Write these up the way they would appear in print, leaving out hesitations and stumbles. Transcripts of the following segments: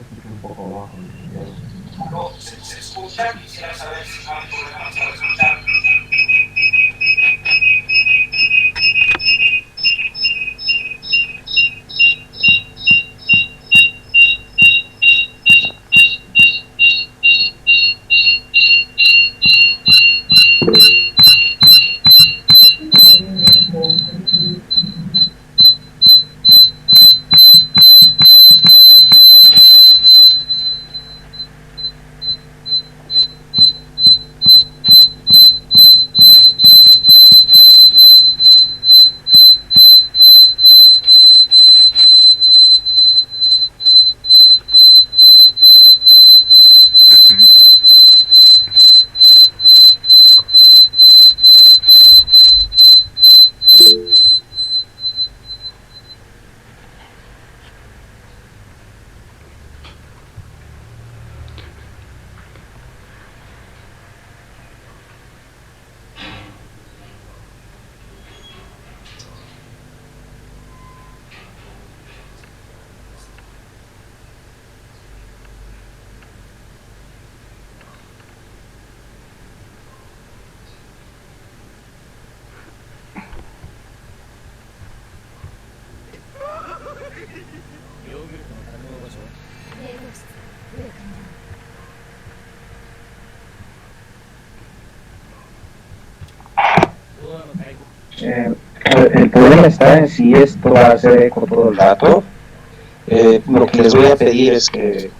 escucho un poco bajo el video. No, se escucha, quisiera saber si no hay problemas para escuchar. Eh, el problema está en si esto va a hacer eco todo el rato. Lo que les voy a pedir es que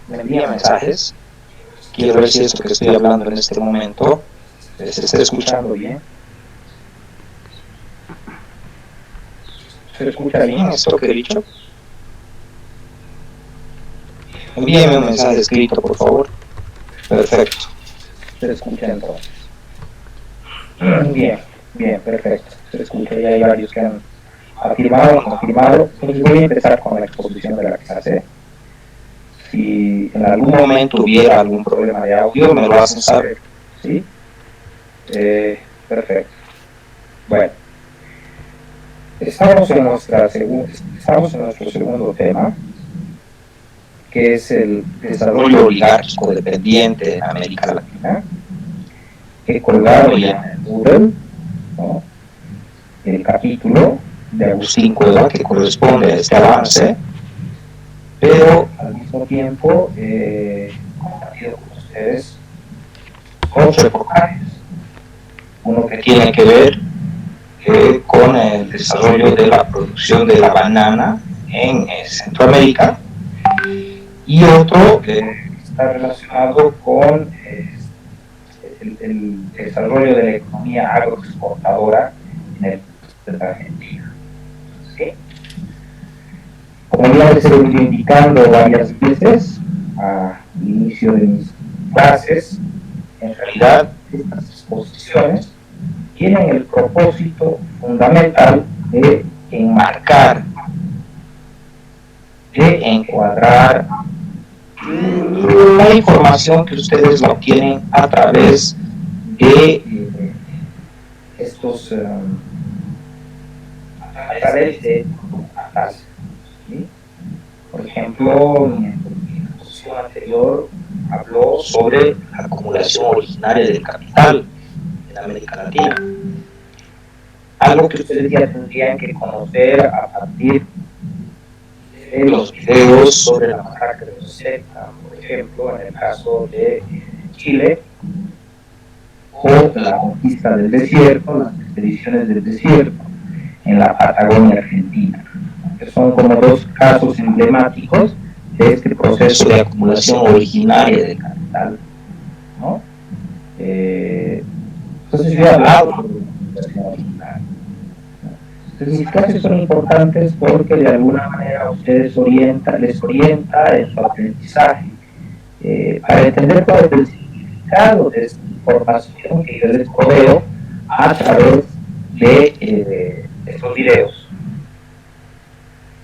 me envíen mensajes. Quiero ver si esto que estoy hablando en este momento se está escuchando bien. ¿Se escucha bien esto que he dicho? Envíenme un mensaje escrito, por favor. Perfecto. Se escucha entonces. Bien, bien, perfecto. Se escucha, ya hay varios que han afirmado, confirmado. Entonces voy a empezar con la exposición de la clase. Si en algún momento hubiera algún problema de audio, me lo hacen saber. ¿Sí? Perfecto. Bueno, estamos en nuestro segundo tema, que es el desarrollo oligárquico dependiente en América Latina. He colgado ya en Moodle, ¿no?, el capítulo de Agustín Cueva que corresponde a este avance, pero al mismo tiempo he compartido con ustedes 8 reportajes. Uno que tiene que ver con el desarrollo de la producción de la banana en Centroamérica, y otro que está relacionado con el desarrollo de la economía agroexportadora en el de la Argentina. ¿Sí? Como ya les he venido indicando varias veces al inicio de mis clases, en realidad estas exposiciones tienen el propósito fundamental de enmarcar, de encuadrar la información que ustedes la obtienen a través de estos a través de documentales. ¿Sí? Por ejemplo, en la exposición anterior habló sobre la acumulación originaria del capital en América Latina. Algo que ustedes ya tendrían que conocer a partir de los videos sobre la masacre de los Zetas, por ejemplo, en el caso de Chile, o la conquista del desierto, las expediciones del desierto en la Patagonia Argentina, que son como dos casos emblemáticos de este proceso de acumulación originaria del capital, ¿no? Entonces yo he hablado sobre la acumulación originaria. Entonces mis clases son importantes porque de alguna manera a ustedes les orienta en su aprendizaje, para entender cuál es el significado de esta información que yo les proveo a través de estos videos.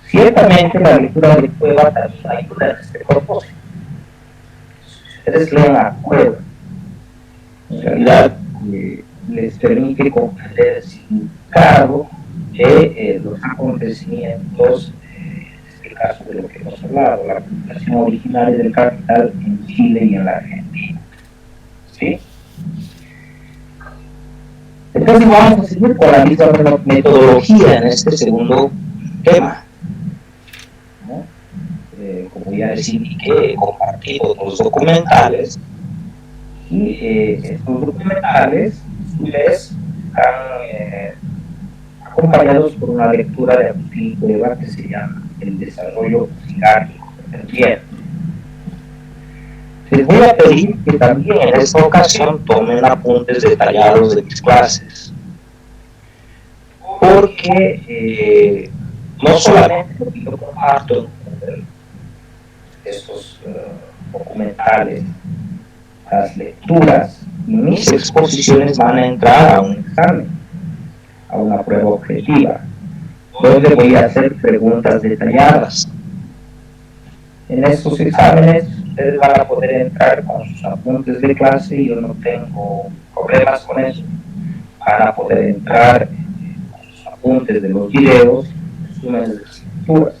Ciertamente la lectura de Cueva también ayuda en este propósito. Si ustedes leen la Cueva, en realidad les permite comprender el significado de los acontecimientos desde el caso de lo que hemos hablado, la acumulación originaria del capital en Chile y en la Argentina. ¿Sí? Entonces vamos a seguir con la misma metodología en este segundo tema. ¿No? Como ya les indiqué, he compartido los documentales y estos documentales, a su vez, están acompañados por una lectura de Agustín Cueva que se llama El desarrollo oligárquico dependiente. Les voy a pedir que también en esta ocasión tomen apuntes detallados de mis clases, porque no solamente lo que yo comparto en estos documentales, las lecturas y mis exposiciones van a entrar a un examen, a una prueba objetiva, donde voy a hacer preguntas detalladas. En estos exámenes ustedes van a poder entrar con sus apuntes de clase y yo no tengo problemas con eso. Van a poder entrar con sus apuntes de los videos, resúmenes de las lecturas.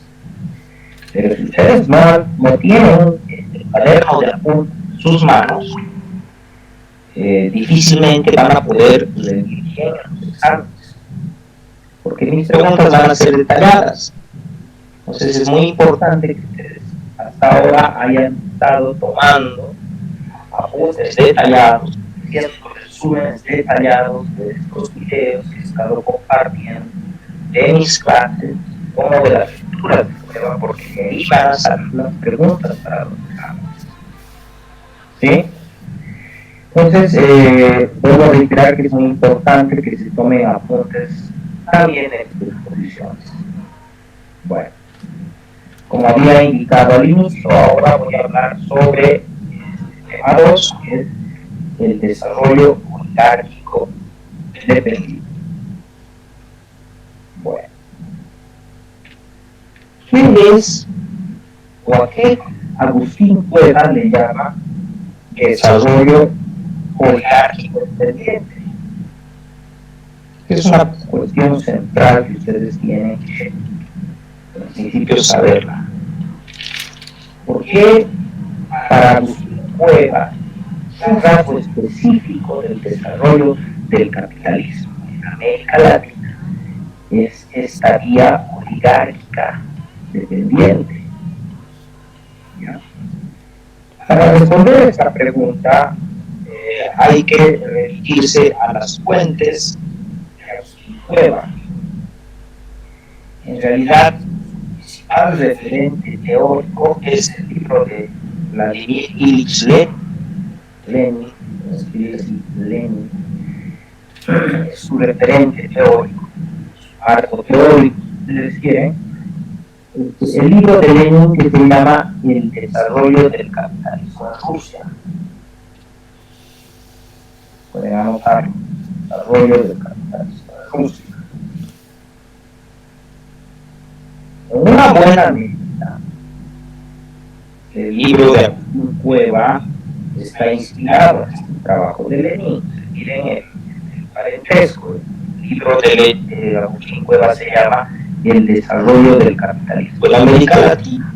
Pero si ustedes no tienen el cuaderno de apuntes en sus manos, difícilmente van a poder rendir bien en los exámenes, porque mis preguntas van a ser detalladas. Entonces es muy importante que ustedes hasta ahora hayan estado tomando apuntes detallados, haciendo resúmenes detallados de estos videos que he estado compartiendo, de mis clases, como de las lecturas de prueba, porque de ahí van a salir las preguntas para los exámenes. ¿Sí? Entonces, vuelvo a reiterar que es muy importante que se tomen apuntes también en sus exposiciones. Bueno, como había indicado al inicio, ahora voy a hablar sobre el tema 2, que es el desarrollo oligárquico dependiente. Bueno, ¿quién es o a qué Agustín Cueva le llama desarrollo oligárquico dependiente? Es una cuestión central que ustedes tienen que, en principio, saberla. ¿Por qué para Agustín Cueva un rasgo específico del desarrollo del capitalismo en América Latina es esta vía oligárquica dependiente? ¿Ya? Para responder esta pregunta hay que remitirse a las fuentes de Agustín Cueva. En realidad, su principal referente teórico es el libro de Vladimir Ilich Lenin, es su referente teórico, su arco teórico, si ustedes quieren. El libro de Lenin que se llama El desarrollo del capitalismo en Rusia. Pueden anotar el desarrollo del capitalismo en Rusia. Una buena medida, el libro de Agustín Cueva está inspirado en este trabajo de Lenin. Miren el parentesco. El libro de Agustín Cueva se llama El desarrollo del capitalismo en América Latina.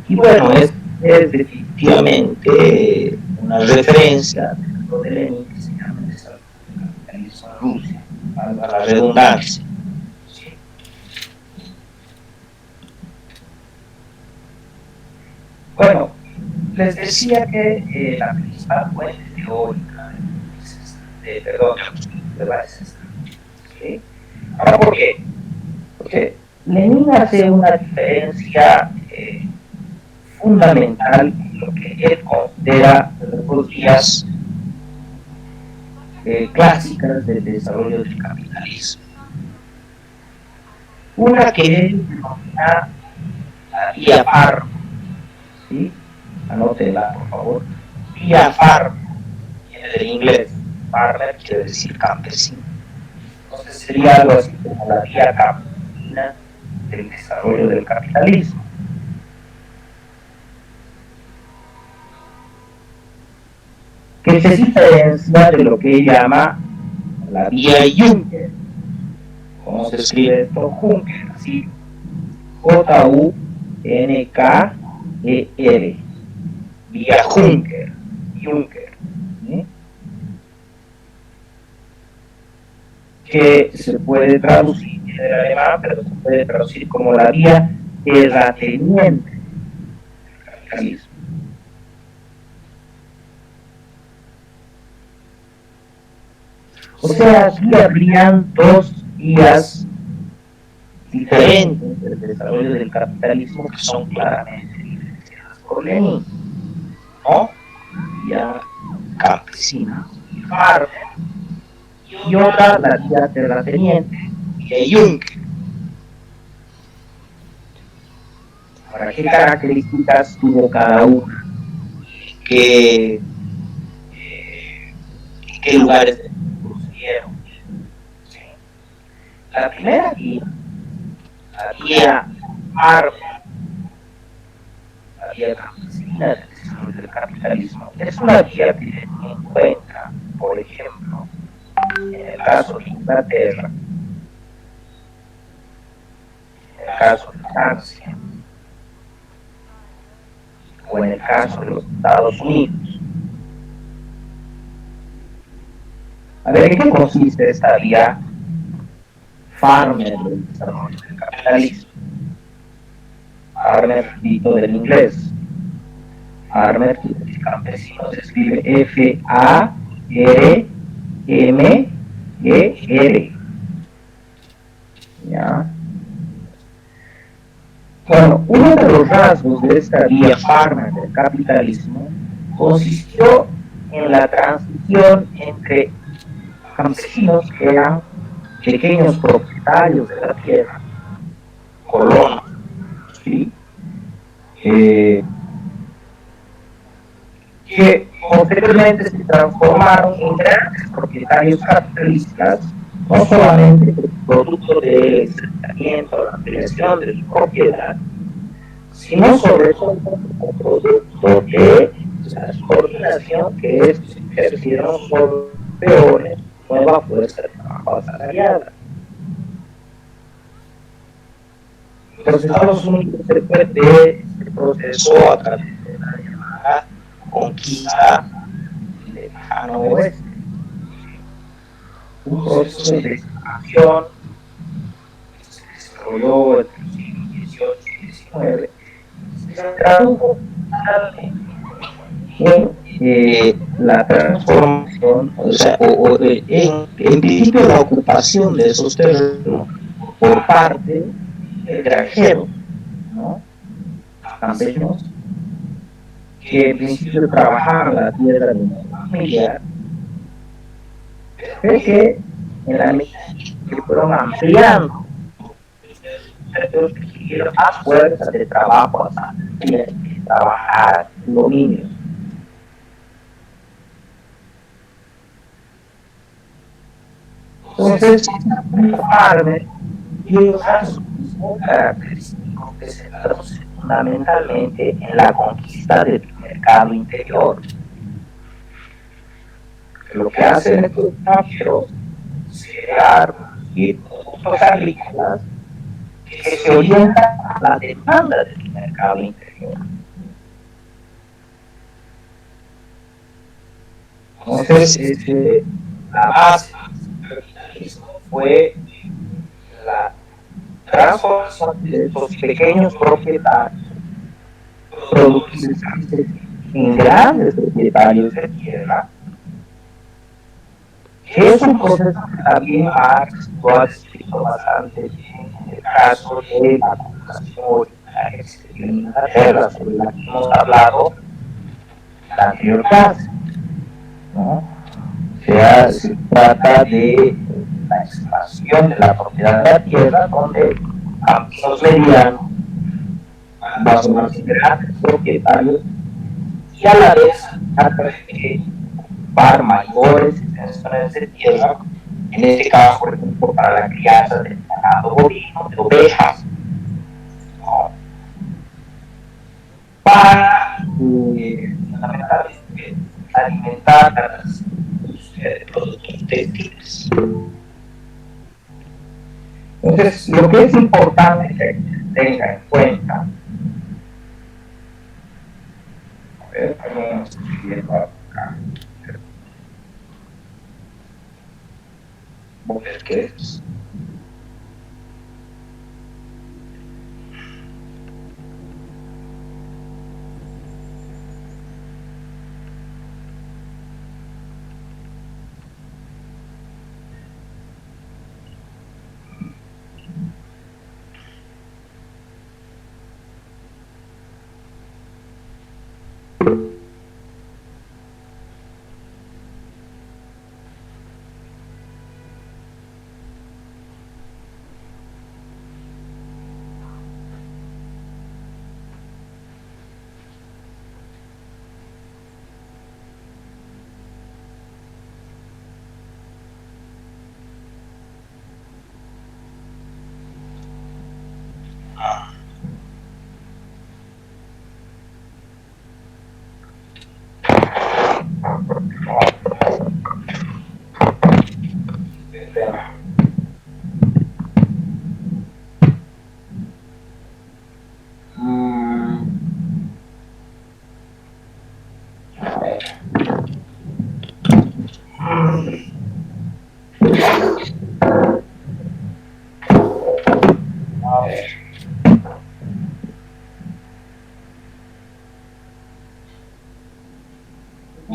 Y bueno, es definitivamente una referencia al libro de Lenin que se llama El desarrollo del capitalismo en Rusia, a la redundancia. ¿Sí? Bueno, les decía que la principal fuente teórica de Agustín Cueva es esta. ¿Sí? Ahora, ¿por qué? Porque Lenin hace una diferencia fundamental en lo que él considera las vías clásicas del desarrollo del capitalismo. Una que él denomina la vía Farm, ¿sí? Anótela, por favor. Vía Farm, viene del inglés. Farmer quiere decir campesino. Entonces sería algo así como la vía campesina del desarrollo del capitalismo. Que se diferencia de lo que él llama la vía Juncker. ¿Cómo se escribe esto? Juncker, así, J-U-N-K-E-R. N-K-E-R, vía Juncker, ¿sí? Que se puede traducir en el alemán, pero se puede traducir como la vía terrateniente del capitalismo. O sea, aquí habrían dos vías diferentes del desarrollo del capitalismo que son claramente diferenciadas por Lenin, ¿no? La vía campesina, farmer, y otra, la vía terrateniente, vía Juncker. Ahora, ¿qué características tuvo cada una? ¿Qué lugares producieron? ¿Sí? La primera vía, la vía farmer, la vía campesina del desarrollo del capitalismo, es una vía que se encuentra, por ejemplo, en el caso de Inglaterra, en el caso de Francia, o en el caso de los Estados Unidos. A ver, ¿en qué consiste esta vía farmer del desarrollo del capitalismo? Farmer, dito del inglés. Farmer, el campesino, se escribe F-A-R-M-E-R. ¿Ya? Bueno, uno de los rasgos de esta vía farmer del capitalismo consistió en la transición entre campesinos que eran pequeños propietarios de la tierra, colonos, ¿sí? Que posteriormente se transformaron en grandes propietarios capitalistas, no solamente producto del asentamiento, la ampliación de su propiedad, sino sobre todo como producto de la subordinación que estos ejercieron sobre peones, nueva fuerza de trabajo asalariada. Los Estados Unidos, después de este proceso a través de la llamada conquista del lejano oeste, un proceso de expansión que se desarrolló entre los siglos XVIII y XIX, se tradujo en la transformación, o sea, en principio la ocupación de esos terrenos por parte de granjeros, ¿no? Campesinos, que en principio trabajaban la tierra de una familia, pero que en la medida que fueron ampliando, ellos consiguieron más fuerza de trabajo hasta trabajar en dominio. Entonces, esta parte tiene un mismo característico que se traduce fundamentalmente en la conquista del mercado interior. Lo que hacen estos granjeros es crear productos agrícolas que se orientan a la demanda del mercado interior. Entonces, la base del capitalismo fue la transformación de estos pequeños propietarios productivos en grandes propietarios de tierra, que es un proceso que también Marx lo ha descrito bastante bien en el caso de la acumulación originaria que se dio en Inglaterra, sobre la que hemos hablado en la anterior clase, ¿no? O sea, se trata de la expansión de la propiedad de la tierra, donde campesinos medianos van a ser grandes propietarios y a la vez trata de ocupar mayores extensiones de tierra, en este caso, por ejemplo, para la crianza del ganado bovino, de ovejas, ¿no? Para fundamentalmente alimentar a las productos textiles. Entonces, lo que es importante que se tenga en cuenta escribiendo acá. Voy a ver qué es.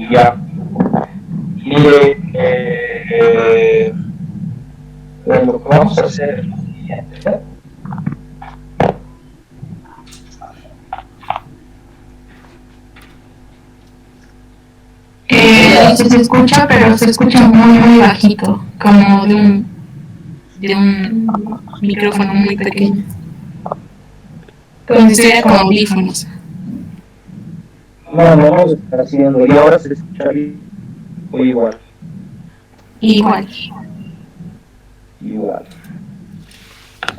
Ya. Mire, lo que vamos a hacer es lo siguiente. Se escucha, pero se escucha muy, muy bajito, como de un micrófono muy pequeño. Como si estuviera con audífonos. No, no vamos a estar haciendo. Y ahora se escucha bien. O igual. Igual. Igual.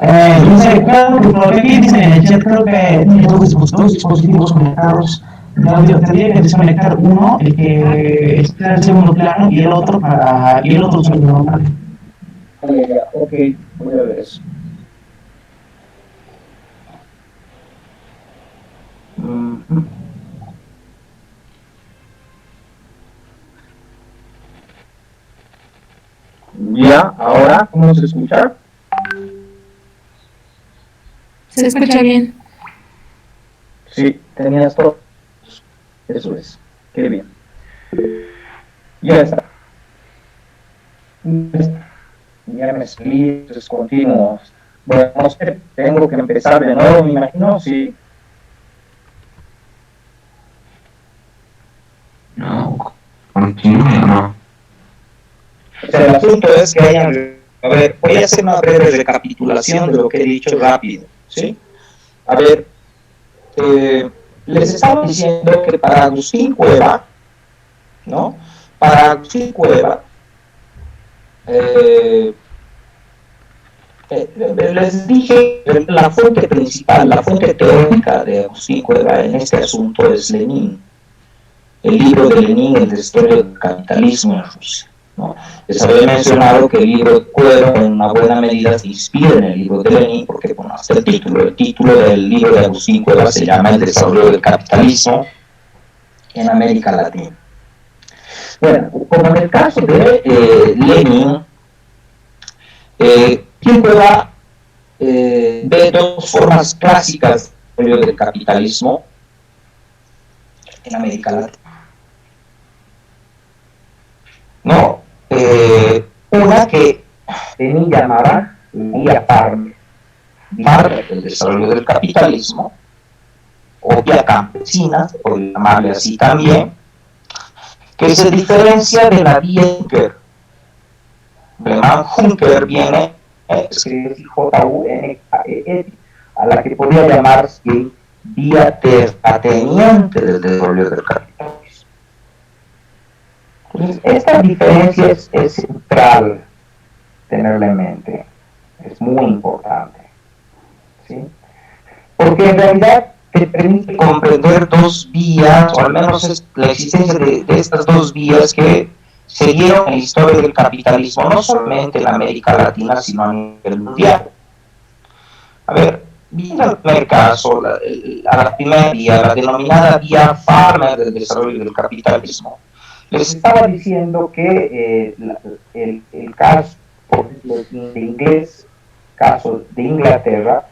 No sé, claro, por lo que aquí dicen en el chat, creo que tiene dos dispositivos conectados de audio. Tendría que desconectar uno, el que está en segundo plano, y el otro usa el normal. Ya, ok, voy a ver eso. Ya, ahora, ¿cómo se escucha? ¿Se escucha bien? Sí, tenías todo. Eso es. Qué bien. Ya está. Ya me salí, es continuo. Bueno, no sé, tengo que empezar de nuevo, me imagino, sí. No, continúe, no. O sea, el asunto es que hayan... A ver, voy a hacer una breve recapitulación de lo que he dicho rápido, ¿sí? A ver, les estaba diciendo que para Agustín Cueva, ¿no? Para Agustín Cueva, les dije, la fuente principal, la fuente teórica de Agustín Cueva en este asunto es Lenin. El libro de Lenin, el de historia del capitalismo en Rusia, ¿no? Les había mencionado que el libro de Cueva en una buena medida se inspira en el libro de Lenin, porque bueno, hasta el título del libro de Agustín Cueva se llama El desarrollo del capitalismo en América Latina. Bueno, como en el caso de Lenin, Cueva ve dos formas clásicas del desarrollo del capitalismo en América Latina. No, una que Lenin llamaba vía parte del desarrollo del capitalismo, o vía campesina, se puede llamarle así también, que se diferencia de la vía Juncker. Juncker viene, escribe J-U-N-K-E-R, a la que podría llamarse vía terrateniente del desarrollo del capitalismo. Entonces, esta diferencia es central tenerla en mente, es muy importante, ¿sí? Porque en realidad te permite comprender dos vías, o al menos la existencia de estas dos vías que se dieron en la historia del capitalismo, no solamente en América Latina, sino a nivel mundial. A ver, Viendo el primer caso, a la primera vía, la denominada vía Farmer del desarrollo del capitalismo, les estaba diciendo que el caso, por ejemplo, de inglés, caso de Inglaterra,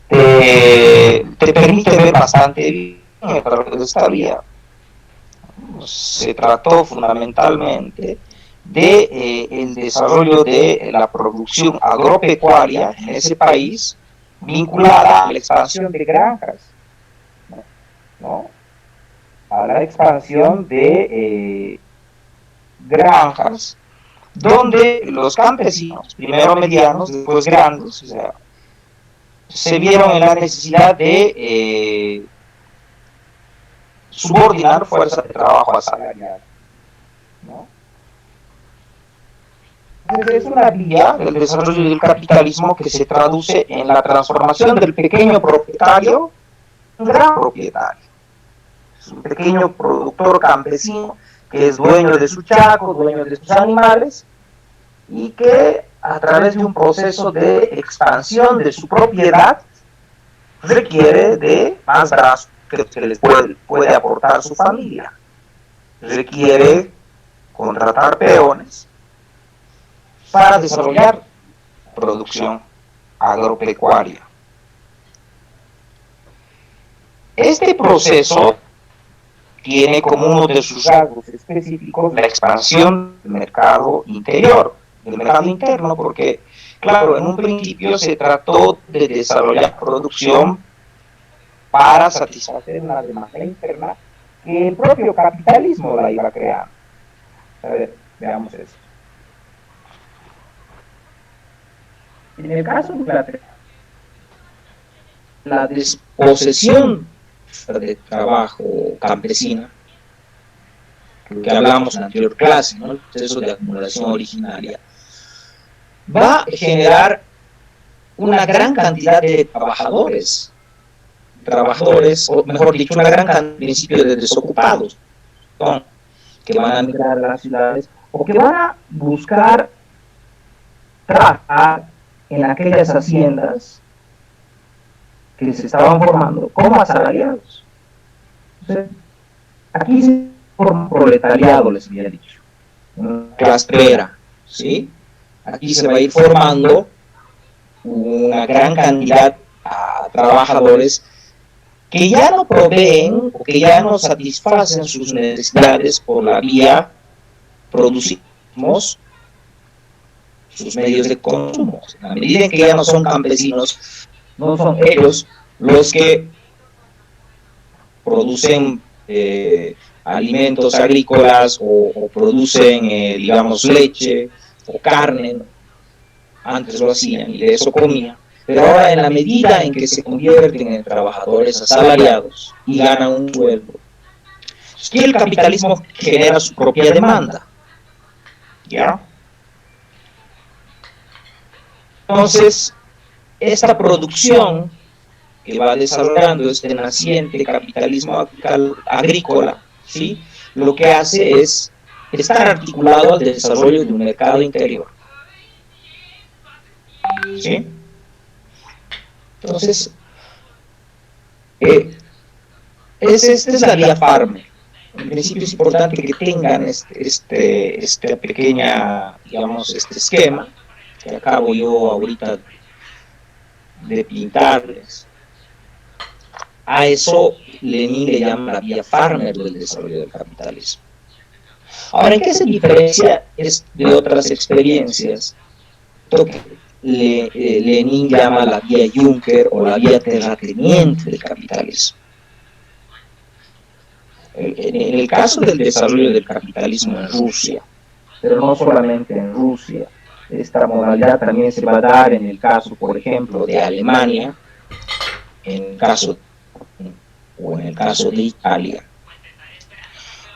te permite ver bastante bien a través de esta vía. Se trató fundamentalmente de el desarrollo de la producción agropecuaria en ese país vinculada a la expansión de granjas, ¿no? A la expansión de granjas, donde los campesinos, primero medianos, después grandes, o sea, se vieron en la necesidad de subordinar fuerza de trabajo asalariada, ¿no? Entonces es una vía del desarrollo del capitalismo que se traduce en la transformación del pequeño propietario en gran propietario. Es un pequeño productor campesino que es dueño de su chaco, dueño de sus animales, y que a través de un proceso de expansión de su propiedad requiere de más brazos que les puede aportar su familia. Requiere contratar peones para desarrollar producción agropecuaria. Este proceso tiene como uno de sus rasgos específicos la expansión del mercado interior, del mercado interno, porque, claro, en un principio se trató de desarrollar producción para satisfacer una demanda interna que el propio capitalismo la iba creando. A ver, veamos eso. En el caso de Inglaterra, la desposesión de trabajo campesina, que hablamos en la anterior clase, ¿no? El proceso de acumulación originaria, va a generar una gran cantidad de trabajadores, o mejor dicho, una gran cantidad, en principio, de desocupados, ¿no? Que van a migrar a las ciudades o que van a buscar trabajar en aquellas haciendas que se estaban formando como asalariados. Entonces, aquí se forma un proletariado, les había dicho, una clase obrera, ¿sí? Aquí se va a ir formando una gran cantidad de trabajadores que ya no proveen o que ya no satisfacen sus necesidades por la vía producimos sus medios de consumo. En la medida en que ya no son campesinos, no son ellos los que producen alimentos agrícolas o producen, digamos, leche o carne. Antes lo hacían y de eso comían. Pero ahora, en la medida en que se convierten en trabajadores asalariados y ganan un sueldo, es que el capitalismo genera su propia demanda. ¿Ya? Entonces, esta producción que va desarrollando este naciente capitalismo agrícola, ¿sí? Lo que hace es estar articulado al desarrollo de un mercado interior. ¿Sí? Entonces, esta es la vía Farmer. En principio es importante que tengan este pequeña, digamos, este esquema que acabo yo ahorita de pintarles. A eso Lenin le llama la vía Farmer del desarrollo del capitalismo. Ahora, ¿en qué se diferencia de otras experiencias? Lo que Lenin llama la vía Juncker o la vía terrateniente del capitalismo. En el caso del desarrollo del capitalismo en Rusia, pero no solamente en Rusia, esta modalidad también se va a dar en el caso, por ejemplo, de Alemania, en el caso de Italia.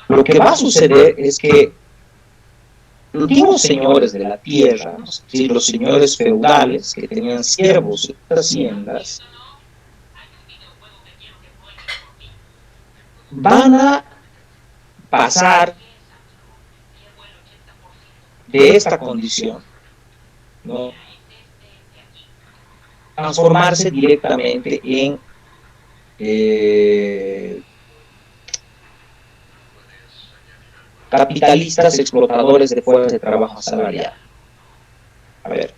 Lo que va a suceder es que los antiguos señores de la tierra, es decir, los señores feudales que tenían siervos y haciendas, van a pasar de esta condición, ¿no?, transformarse directamente en capitalistas explotadores de fuerzas de trabajo asalariado. A ver.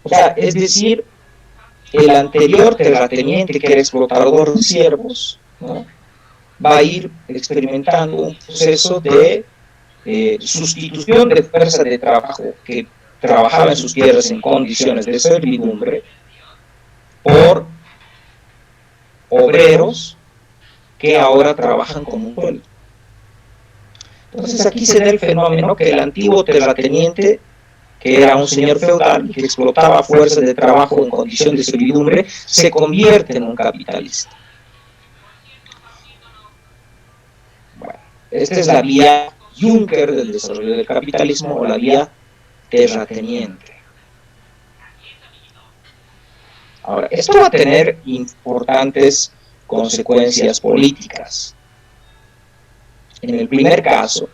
O sea, es decir, el anterior terrateniente, que era explotador de siervos, ¿no?, va a ir experimentando un proceso de sustitución de fuerza de trabajo que trabajaba en sus tierras en condiciones de servidumbre por obreros que ahora trabajan como un sueldo. Entonces aquí se da el fenómeno que el antiguo terrateniente, que era un señor feudal que explotaba fuerzas de trabajo en condición de servidumbre, se convierte en un capitalista. Bueno, esta es la vía Juncker del desarrollo del capitalismo, o la vía terrateniente. Ahora, esto va a tener importantes consecuencias políticas. En el primer caso,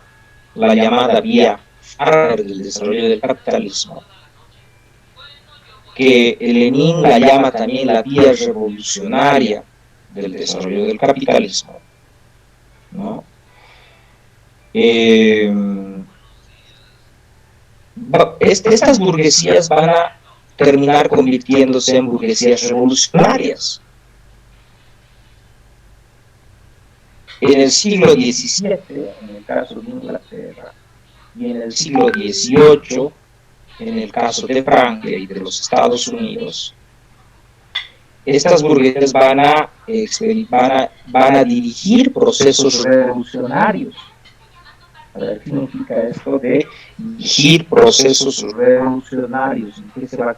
la llamada vía Farmer del desarrollo del capitalismo, que Lenin la llama también la vía revolucionaria del desarrollo del capitalismo, ¿no? Estas burguesías van a terminar convirtiéndose en burguesías revolucionarias. En el siglo XVII, en el caso de Inglaterra, y en el siglo XVIII, en el caso de Francia y de los Estados Unidos, estas burguesías van a dirigir procesos revolucionarios. A ver, ¿qué significa esto de dirigir procesos revolucionarios? ¿En qué se va a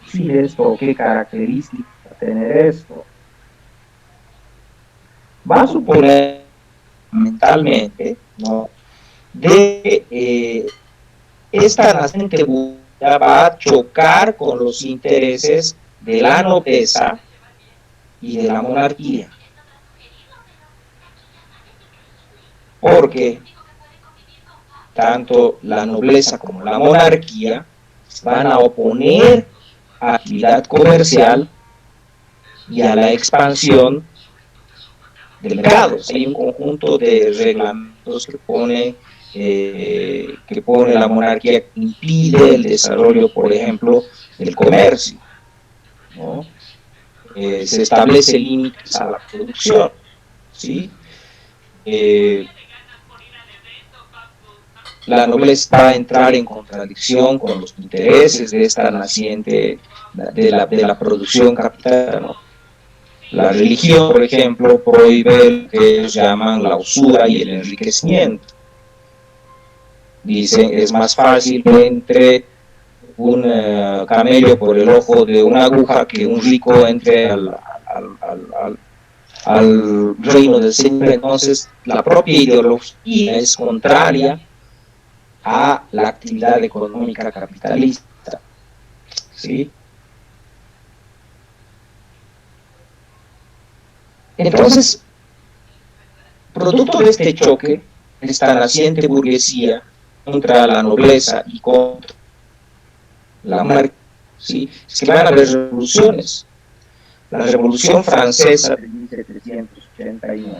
decir esto? ¿Qué características va a tener esto? Va a suponer mentalmente, ¿no?, de esta naciente burguesía va a chocar con los intereses de la nobleza y de la monarquía. Porque tanto la nobleza como la monarquía van a oponer a la actividad comercial y a la expansión del mercado. Hay un conjunto de reglamentos que pone la monarquía, que impide el desarrollo, por ejemplo, del comercio, ¿no? Se establece límites a la producción, ¿sí? La nobleza va a entrar en contradicción con los intereses de esta naciente, de la producción capital, ¿no? La religión, por ejemplo, prohíbe lo que ellos llaman la usura y el enriquecimiento. Dicen, es más fácil que entre un camello por el ojo de una aguja que un rico entre al reino del Señor. Entonces, la propia ideología es contraria a la actividad económica capitalista, ¿sí? Entonces, producto de este choque, esta naciente burguesía contra la nobleza y contra la monarquía, ¿sí?, es que van a haber revoluciones. La Revolución Francesa de 1789,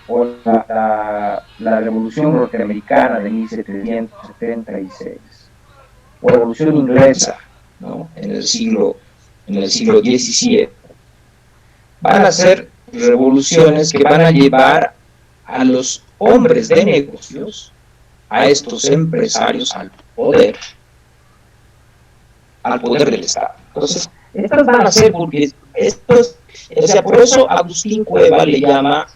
o la Revolución Norteamericana de 1776, o la Revolución Inglesa, ¿no?, en el siglo XVII, van a ser revoluciones que van a llevar a los hombres de negocios, a estos empresarios, al poder del Estado. Entonces, estas van a ser burguesías. O sea, por eso Agustín Cueva le llama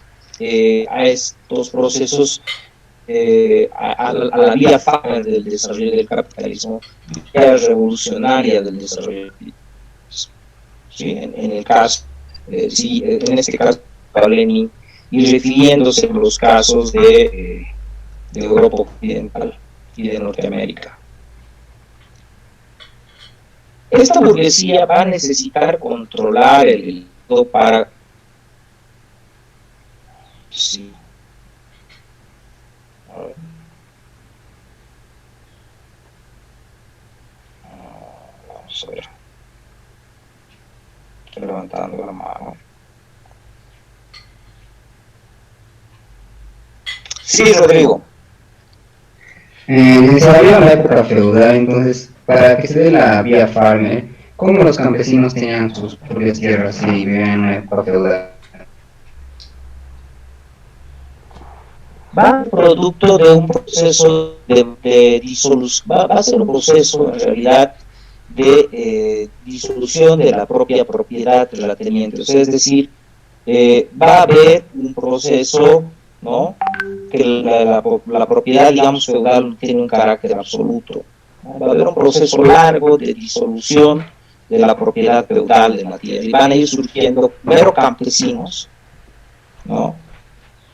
a estos procesos, a la vía Farmer del desarrollo del capitalismo, vía revolucionaria del desarrollo del capitalismo. ¿Sí? En este caso, Lenin, y refiriéndose a los casos de Europa Occidental y de Norteamérica. Esta burguesía va a necesitar controlar el Estado para... Sí. Vamos a ver. Estoy levantando la mano. Sí, Rodrigo. Se desarrolló en la época feudal, entonces, para que se dé la vía Farmer, cómo los campesinos tenían sus propias tierras y vivían en una época feudal. Va producto de un proceso de disolución, va a ser un proceso en realidad de disolución de la propia propiedad terrateniente, o sea, es decir, va a haber un proceso, ¿no?, que la propiedad, digamos, feudal tiene un carácter absoluto, ¿no? Va a haber un proceso largo de disolución de la propiedad feudal de la tierra, y van a ir surgiendo primero campesinos, ¿no?,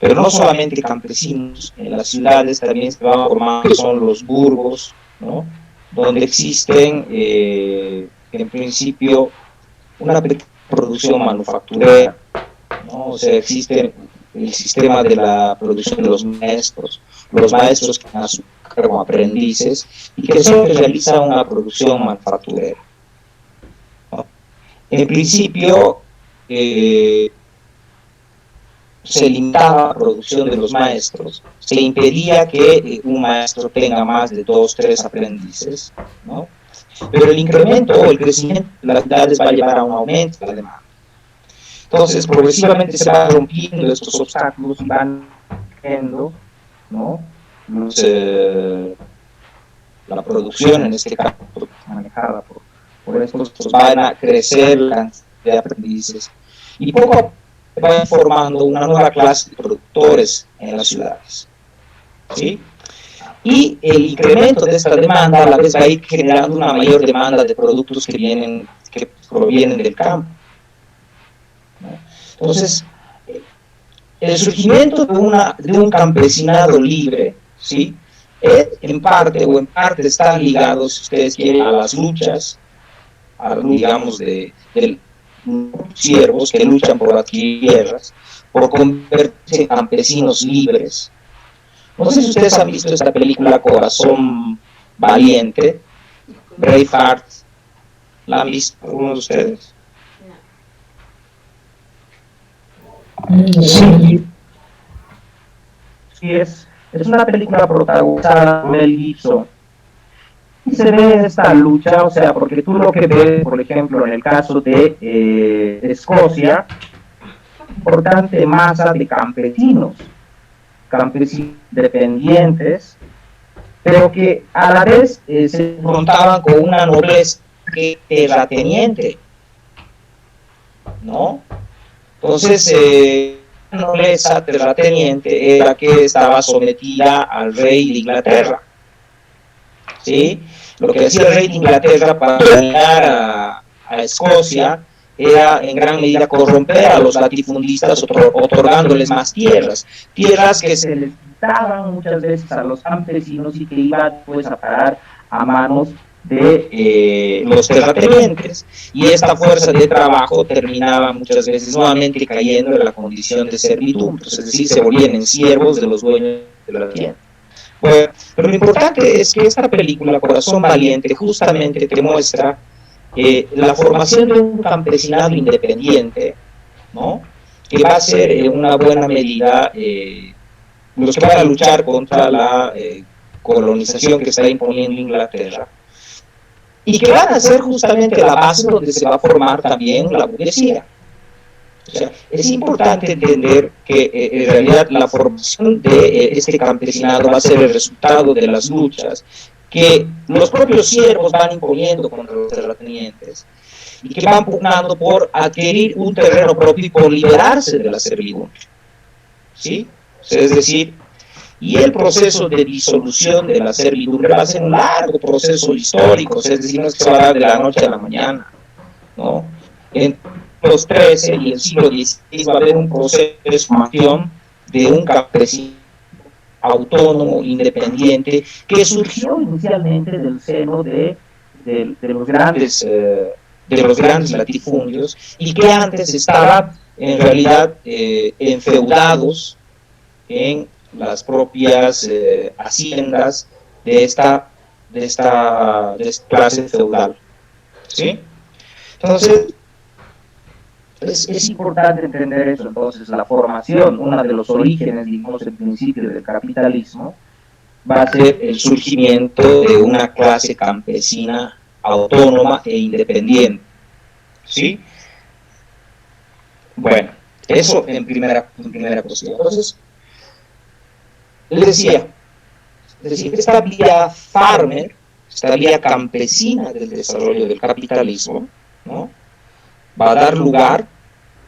pero no solamente campesinos, en las ciudades también se van formando, que son los burgos, ¿no?, donde existen, en principio, una pequeña producción manufacturera, ¿no? O sea, existe el sistema de la producción de los maestros que van a su cargo como aprendices, y que solo realizan una producción manufacturera, ¿no? En principio, se limitaba la producción de los maestros, se impedía que un maestro tenga más de 2 o 3 aprendices, ¿no? Pero el incremento o el crecimiento de las ciudades va a llevar a un aumento de la demanda. Entonces, progresivamente se van rompiendo estos obstáculos y van creciendo, ¿no?, la producción, en este caso, manejada por estos, van a crecer la cantidad de aprendices. Y poco a poco va formando una nueva clase de productores en las ciudades, ¿sí? Y el incremento de esta demanda a la vez va a ir generando una mayor demanda de productos que provienen del campo, ¿no? Entonces, el surgimiento de un campesinado libre, ¿sí?, en parte está ligado, si ustedes quieren, a las luchas, digamos, de siervos que luchan por adquirir tierras, por convertirse en campesinos libres. No sé si ustedes han visto esta película Corazón Valiente, Braveheart. ¿La han visto algunos de ustedes? Sí. Sí, es una película protagonizada por Mel Gibson. Y se ve esta lucha, o sea, porque tú lo que ves, por ejemplo, en el caso de Escocia, importante masa de campesinos dependientes, pero que a la vez se confrontaban con una nobleza terrateniente, ¿no? Entonces, la nobleza terrateniente era que estaba sometida al rey de Inglaterra, ¿sí? Lo que hacía el rey de Inglaterra para dominar a Escocia era en gran medida corromper a los latifundistas, otorgándoles más tierras que se les quitaban muchas veces a los campesinos y que iban pues a parar a manos de los terratenientes, y esta fuerza de trabajo terminaba muchas veces nuevamente cayendo en la condición de servidumbre, entonces, es decir, se volvían en siervos de los dueños de la tierra. Bueno, pero lo importante es que esta película, Corazón Valiente, justamente te muestra la formación de un campesinado independiente, ¿no?, que va a ser en una buena medida los que van a luchar contra la colonización que está imponiendo Inglaterra, y que van a ser justamente la base donde se va a formar también la burguesía. O sea, es importante entender que en realidad la formación de este campesinado va a ser el resultado de las luchas que los propios siervos van imponiendo contra los terratenientes, y que van pugnando por adquirir un terreno propio y por liberarse de la servidumbre, ¿sí? O sea, es decir, y el proceso de disolución de la servidumbre va a ser un largo proceso histórico, o sea, es decir, no es que se va a dar de la noche a la mañana, ¿no? En los XIII y el siglo XVI va a haber un proceso de formación de un campesino autónomo, independiente, que surgió inicialmente del seno de los grandes latifundios, y que antes estaba en realidad enfeudados en las propias haciendas de esta clase feudal, ¿sí? Entonces, es importante entender eso. Entonces, la formación, uno de los orígenes, digamos, el principio del capitalismo, va a ser el surgimiento de una clase campesina autónoma e independiente, ¿sí? Bueno, eso en primera cuestión. Entonces, les decía, esta vía farmer, esta vía campesina del desarrollo del capitalismo, ¿no?, va a dar lugar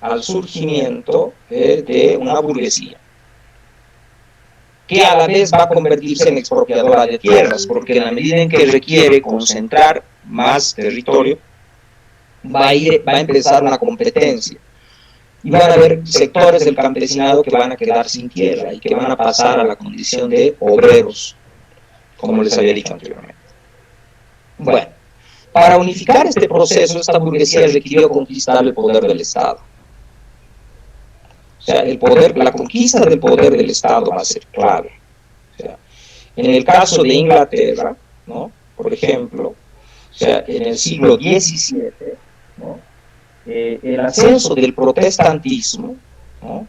al surgimiento de una burguesía, que a la vez va a convertirse en expropiadora de tierras, porque en la medida en que requiere concentrar más territorio, va a empezar una competencia. Y van a haber sectores del campesinado que van a quedar sin tierra y que van a pasar a la condición de obreros, como les había dicho anteriormente. Bueno, para unificar este proceso, esta burguesía requirió conquistar el poder del Estado. O sea, la conquista del poder del Estado va a ser clave. O sea, en el caso de Inglaterra, ¿no?, por ejemplo, o sea, en el siglo XVII, ¿no?, el ascenso del protestantismo, ¿no?,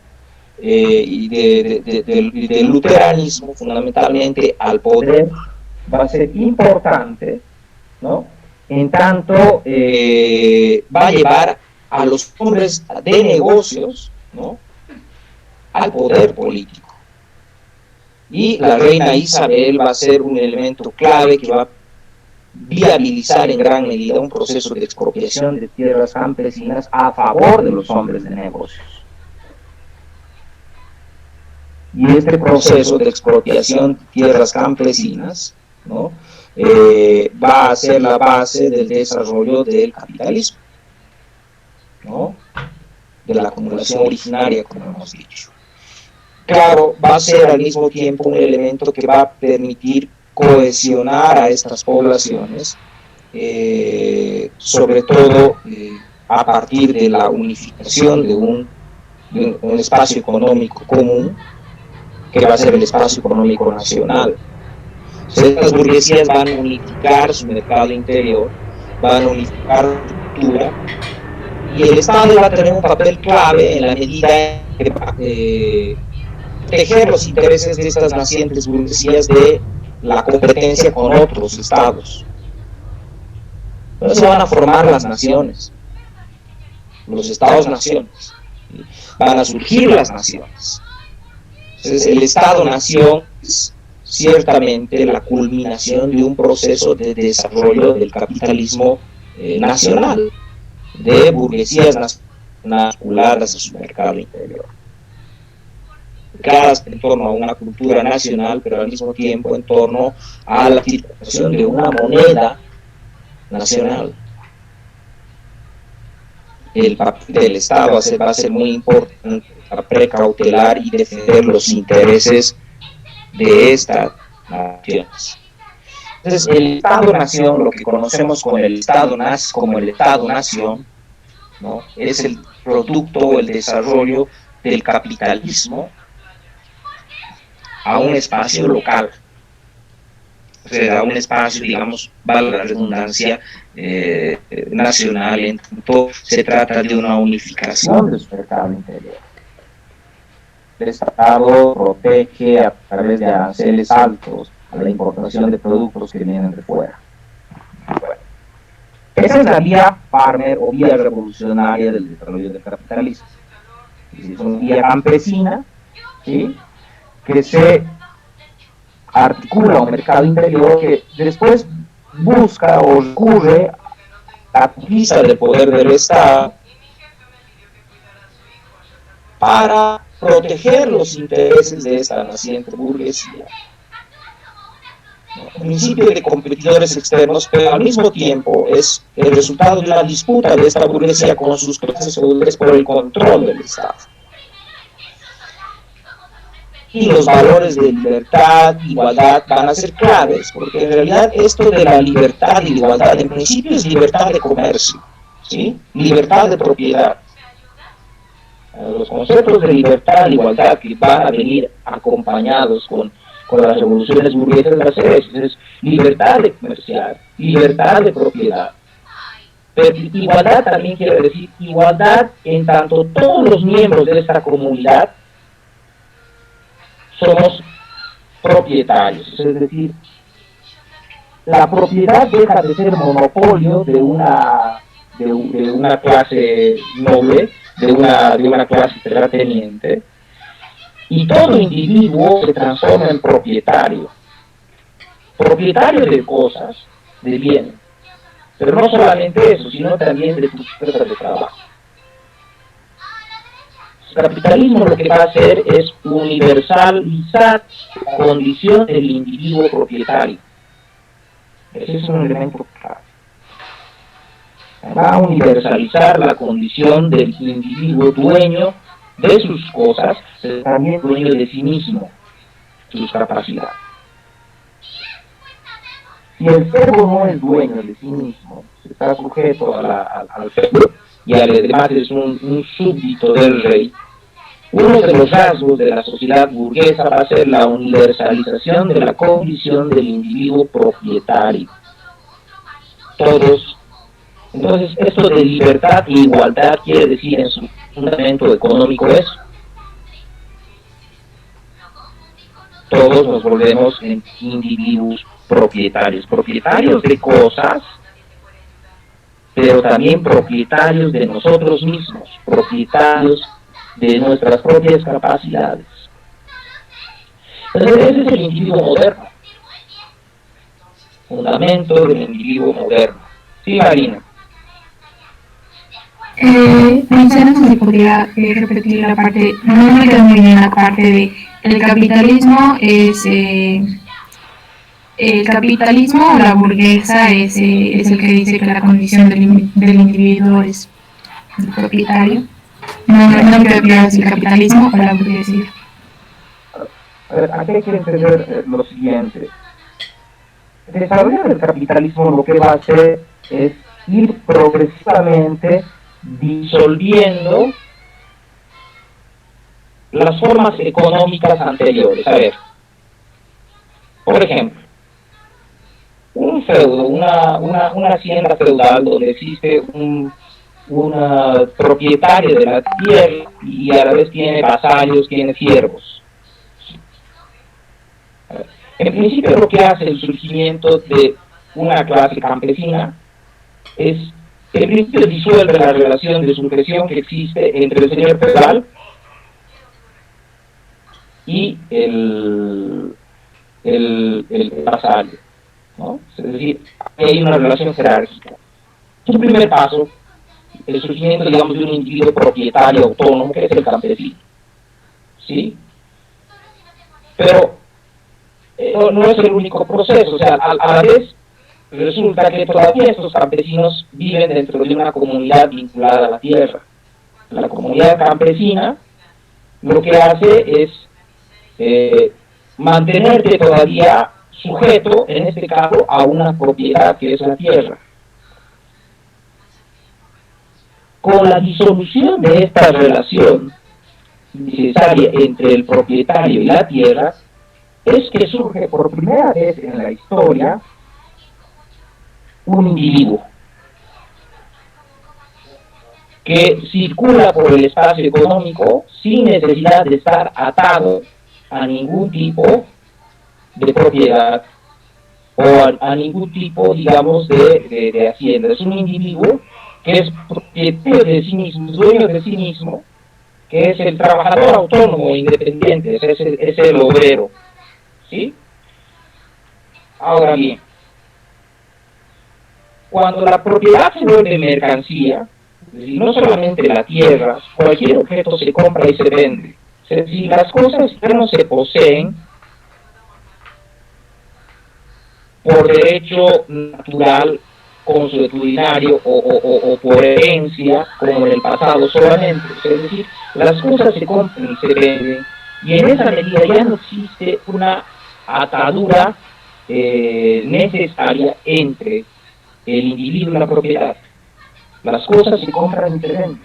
y del luteranismo fundamentalmente al poder va a ser importante, ¿no?, en tanto va a llevar a los hombres de negocios, ¿no?, al poder político. Y la reina Isabel va a ser un elemento clave que va a viabilizar en gran medida un proceso de expropiación de tierras campesinas a favor de los hombres de negocios. Y este proceso de expropiación de tierras campesinas, ¿no?, va a ser la base del desarrollo del capitalismo, ¿no?, de la acumulación originaria, como hemos dicho. Claro, va a ser al mismo tiempo un elemento que va a permitir cohesionar a estas poblaciones, sobre todo a partir de la unificación de un espacio económico común, que va a ser el espacio económico nacional. Estas burguesías van a unificar su mercado interior, van a unificar su cultura, y el Estado va a tener un papel clave en la medida que va a proteger los intereses de estas nacientes burguesías de la competencia con otros estados. Entonces se van a formar las naciones, los estados-naciones, van a surgir las naciones. Entonces el Estado-nación es ciertamente la culminación de un proceso de desarrollo del capitalismo nacional, de burguesías nacionales vinculadas a su mercado interior, en torno a una cultura nacional, pero al mismo tiempo en torno a la situación de una moneda nacional. El papel del Estado va a ser muy importante para precautelar y defender los intereses de estas naciones. Entonces, el Estado-nación, lo que conocemos como el Estado-nación, ¿no?, es el producto, el desarrollo del capitalismo a un espacio local, o sea, a un espacio, digamos, valga la redundancia, nacional, en tanto se trata de una unificación de su mercado interior. El Estado protege a través de aranceles altos a la importación de productos que vienen de fuera. Bueno, esa es la vía farmer o vía revolucionaria del desarrollo del capitalismo. Es una vía campesina, ¿sí?, que se articula un mercado interior que después busca o recurre a la conquista del poder del Estado para proteger los intereses de esta naciente burguesía. Un principio de competidores externos, pero al mismo tiempo es el resultado de la disputa de esta burguesía con sus clases feudales por el control del Estado. Y los valores de libertad, igualdad van a ser claves, porque en realidad esto de la libertad y la igualdad en principio es libertad de comercio, ¿sí?, libertad de propiedad. Los conceptos de libertad y igualdad que van a venir acompañados con las revoluciones burguesas va a ser eso, es libertad de comerciar, libertad de propiedad, Pero igualdad también quiere decir igualdad en tanto todos los miembros de esta comunidad somos propietarios, es decir, la propiedad deja de ser monopolio de una clase noble, de una clase terrateniente, y todo individuo se transforma en propietario de cosas, de bienes, pero no solamente eso, sino también de tus fuerzas de trabajo. El capitalismo lo que va a hacer es universalizar la condición del individuo propietario. Ese es un elemento clave. Va a universalizar la condición del individuo dueño de sus cosas, pero también dueño de sí mismo, sus capacidades. Si el servo no es dueño de sí mismo, está sujeto al servo y además es un súbdito del rey, uno de los rasgos de la sociedad burguesa va a ser la universalización de la condición del individuo propietario. Todos. Entonces, esto de libertad e igualdad quiere decir en su fundamento económico eso. Todos nos volvemos en individuos propietarios de cosas, pero también propietarios de nosotros mismos, propietarios de nuestras propias capacidades. Entonces, ese es el individuo moderno, fundamento del individuo moderno. Sí, Marina. No sé si podría repetir la parte, no me quedó muy bien la parte de el capitalismo es el capitalismo o la burguesa es el que dice que la condición del individuo es el propietario. No creo que es el capitalismo o la burguesía. A ver, aquí hay que entender lo siguiente. El desarrollo del capitalismo lo que va a hacer es ir progresivamente disolviendo las formas económicas anteriores. A ver, por ejemplo, un feudo, una hacienda feudal donde existe una propietaria de la tierra y a la vez tiene vasallos, tiene siervos. En principio lo que hace el surgimiento de una clase campesina es, en principio, disuelve la relación de sujeción que existe entre el señor feudal y el vasallo, ¿no? Es decir, hay una relación jerárquica. Es el primer paso, el surgimiento, digamos, de un individuo propietario autónomo, que es el campesino, ¿sí? Pero no es el único proceso, o sea, a la vez resulta que todavía estos campesinos viven dentro de una comunidad vinculada a la tierra. La comunidad campesina lo que hace es mantenerte todavía sujeto, en este caso, a una propiedad que es la tierra. Con la disolución de esta relación necesaria entre el propietario y la tierra, es que surge por primera vez en la historia un individuo que circula por el espacio económico sin necesidad de estar atado a ningún tipo de propiedad o a ningún tipo, digamos, de hacienda. Es un individuo que es propietario de sí mismo, dueño de sí mismo, que es el trabajador autónomo, independiente, es el obrero, ¿sí? Ahora bien, cuando la propiedad se vuelve mercancía, es decir, no solamente la tierra, cualquier objeto se compra y se vende. Es decir, las cosas ya no se poseen por derecho natural, consuetudinario o por herencia, como en el pasado solamente. Es decir, las cosas se compran y se venden, y en esa medida ya no existe una atadura necesaria entre el individuo y la propiedad. Las cosas se compran y se venden.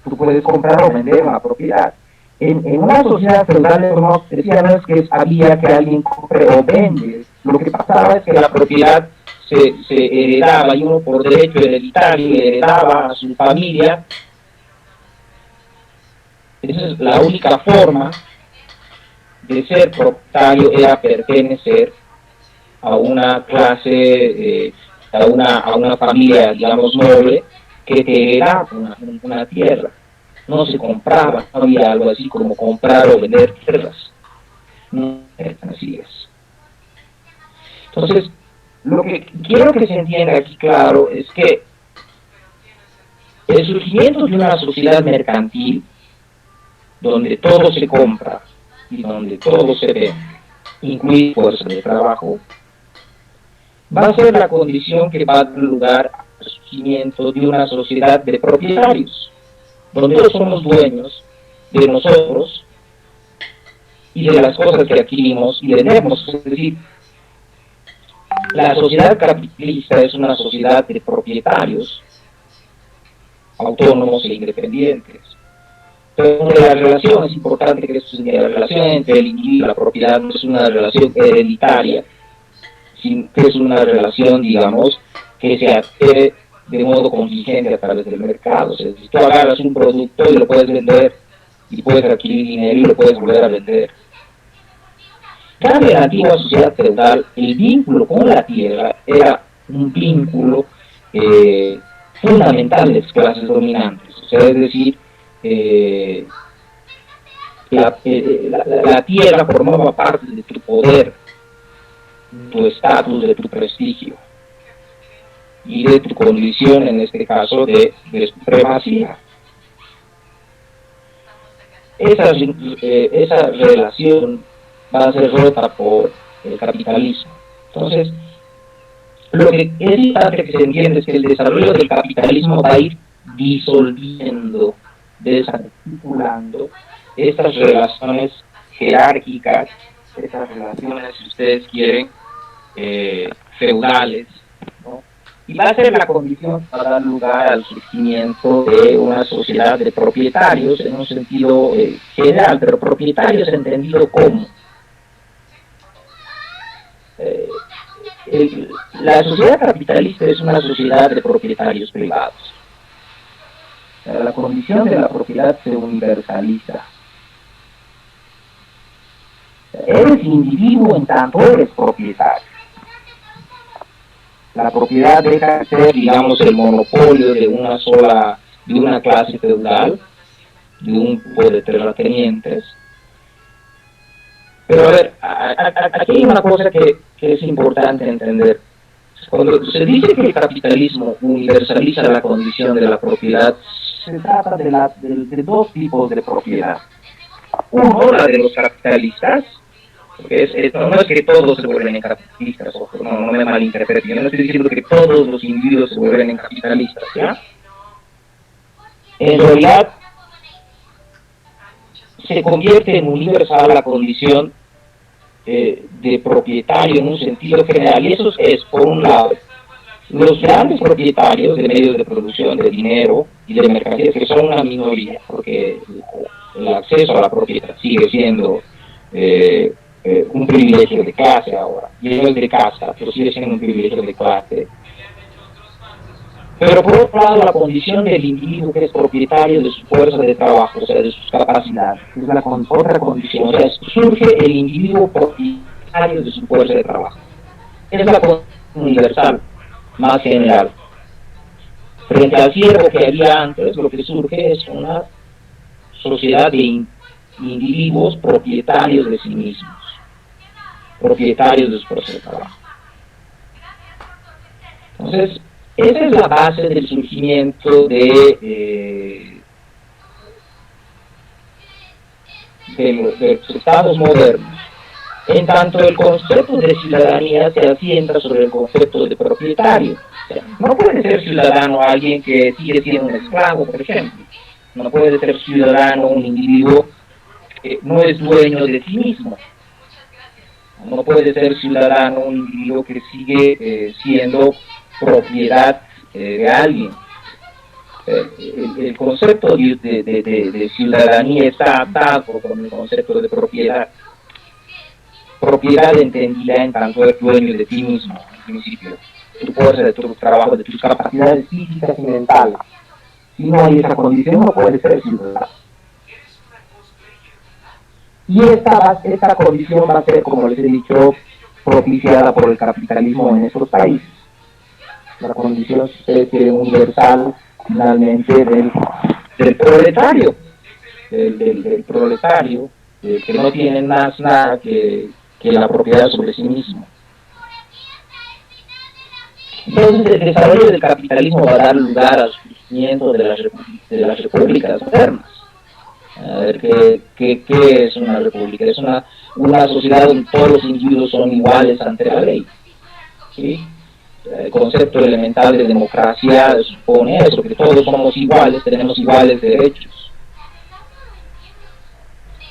Tú puedes comprar o vender una propiedad. En una sociedad feudal, como decía, no es que había que alguien compre o vende, lo que pasaba es que la propiedad se heredaba y uno por derecho hereditario heredaba a su familia. Esa es la única forma de ser propietario, era pertenecer a una clase, a una familia, digamos, noble, que te heredaba una tierra. No se compraba, no había algo así como comprar o vender tierras. No mercancías. Entonces, lo que quiero que se entienda aquí claro es que el surgimiento de una sociedad mercantil, donde todo se compra y donde todo se vende, incluye fuerza de trabajo, va a ser la condición que va a dar lugar al surgimiento de una sociedad de propietarios, donde todos somos dueños de nosotros y de las cosas que adquirimos y vendemos. Es decir, la sociedad capitalista es una sociedad de propietarios autónomos e independientes. Pero la relación es importante, que la relación entre el individuo y la propiedad no es una relación hereditaria, sino que es una relación, digamos, que se adquiere de modo contingente a través del mercado. O sea, si tú agarras un producto y lo puedes vender, y puedes adquirir dinero y lo puedes volver a vender. En la antigua sociedad feudal, el vínculo con la tierra era un vínculo fundamental de las clases dominantes. O sea, es decir, la tierra formaba parte de tu poder, tu estatus, de tu prestigio y de tu condición, en este caso, de supremacía. Esa relación va a ser rota por el capitalismo. Entonces, lo que es importante que se entiende es que el desarrollo del capitalismo va a ir disolviendo, desarticulando estas relaciones jerárquicas, estas relaciones, si ustedes quieren, feudales, ¿no? Y va a ser la condición para dar lugar al surgimiento de una sociedad de propietarios en un sentido general, pero propietarios entendido como la sociedad capitalista es una sociedad de propietarios privados. La condición de la propiedad se universaliza. Eres individuo en tanto eres propietario. La propiedad deja de ser, digamos, el monopolio de una clase feudal, de un grupo de terratenientes. Pero a ver, aquí hay una cosa que es importante entender. Cuando se dice que el capitalismo universaliza la condición de la propiedad, se trata de dos tipos de propiedad. Uno, la de los capitalistas, porque no es que todos se vuelven en capitalistas, no me malinterpreten, yo no estoy diciendo que todos los individuos se vuelven en capitalistas, ¿ya? En realidad, se convierte en universal la condición de propietario en un sentido general, y eso es, por un lado, los grandes propietarios de medios de producción, de dinero y de mercancías, que son una minoría, porque el acceso a la propiedad sigue siendo un privilegio de clase ahora, y no es de casa, pero sigue siendo un privilegio de clase. Pero por otro lado, la condición del individuo que es propietario de su fuerza de trabajo, o sea, de sus capacidades, es la otra condición, o sea, surge el individuo propietario de su fuerza de trabajo. Es la condición universal, más general. Frente al siervo que había antes, lo que surge es una sociedad de individuos propietarios de sí mismos, propietarios de su fuerza de trabajo. Entonces, esa es la base del surgimiento de los estados modernos. En tanto, el concepto de ciudadanía se asienta sobre el concepto de propietario. O sea, no puede ser ciudadano alguien que sigue siendo un esclavo, por ejemplo. No puede ser ciudadano un individuo que no es dueño de sí mismo. No puede ser ciudadano un individuo que sigue siendo propiedad de alguien. El concepto de ciudadanía está atado con el concepto de propiedad. propiedad entendida en tanto eres dueño de ti mismo, en principio, de tu fuerza, de tu trabajo, de tus capacidades físicas y mentales. Si no hay esa condición, no puedes ser ciudadano. Y esta condición va a ser, como les he dicho, propiciada por el capitalismo en esos países. La condición, si ustedes quieren, universal, finalmente, del proletario, del proletario, que no tiene más nada que la propiedad sobre sí mismo. Entonces, el desarrollo del capitalismo va a dar lugar al surgimiento de las repúblicas modernas. A ver, ¿qué es una república? Es una sociedad donde todos los individuos son iguales ante la ley. ¿Sí? El concepto elemental de democracia supone eso, que todos somos iguales, tenemos iguales derechos.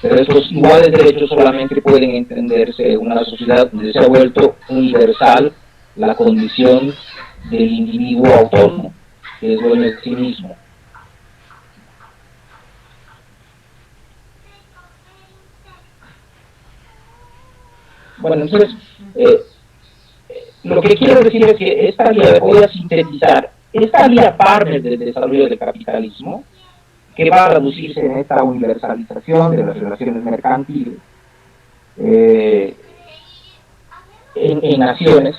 Pero estos iguales derechos solamente pueden entenderse en una sociedad donde se ha vuelto universal la condición del individuo autónomo, que es dueño de sí mismo. Bueno, entonces, lo que quiero decir es que esta vía, voy a sintetizar, esta vía partner del desarrollo del capitalismo, que va a traducirse en esta universalización de las relaciones mercantiles en naciones,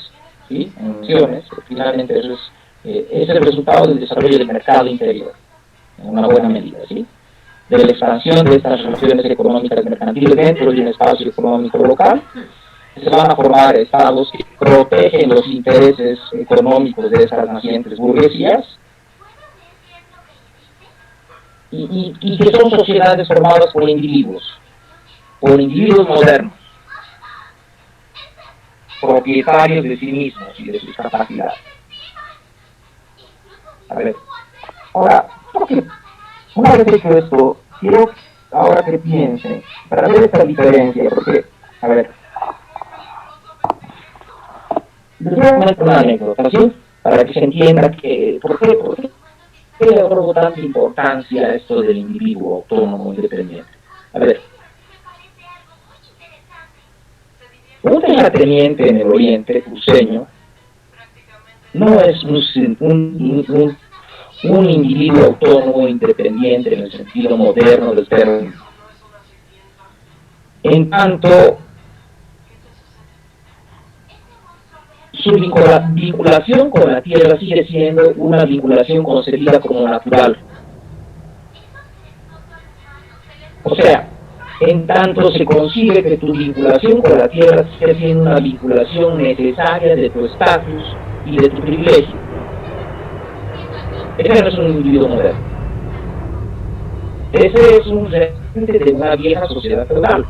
¿sí? En naciones, finalmente eso es el resultado del desarrollo del mercado interior, en una buena medida, ¿sí? De la expansión de estas relaciones económicas mercantiles dentro de un espacio económico local. Se van a formar estados que protegen los intereses económicos de esas nacientes burguesías y que son sociedades formadas por individuos modernos, propietarios de sí mismos y de sus capacidades. A ver, ahora, una vez hecho esto, quiero ahora que piensen, para ver esta diferencia, porque, a ver, les voy a comentar una anécdota, ¿sí? Para que se entienda por qué le otorgo tanta importancia a esto del individuo autónomo independiente. A ver, un terrateniente en el oriente cruceño no es un individuo autónomo independiente en el sentido moderno del término. En tanto, su vinculación con la tierra sigue siendo una vinculación concebida como natural. O sea, en tanto se consigue que tu vinculación con la tierra sigue siendo una vinculación necesaria de tu estatus y de tu privilegio. Ese no es un individuo moderno. Ese es un referente de una vieja sociedad feudal.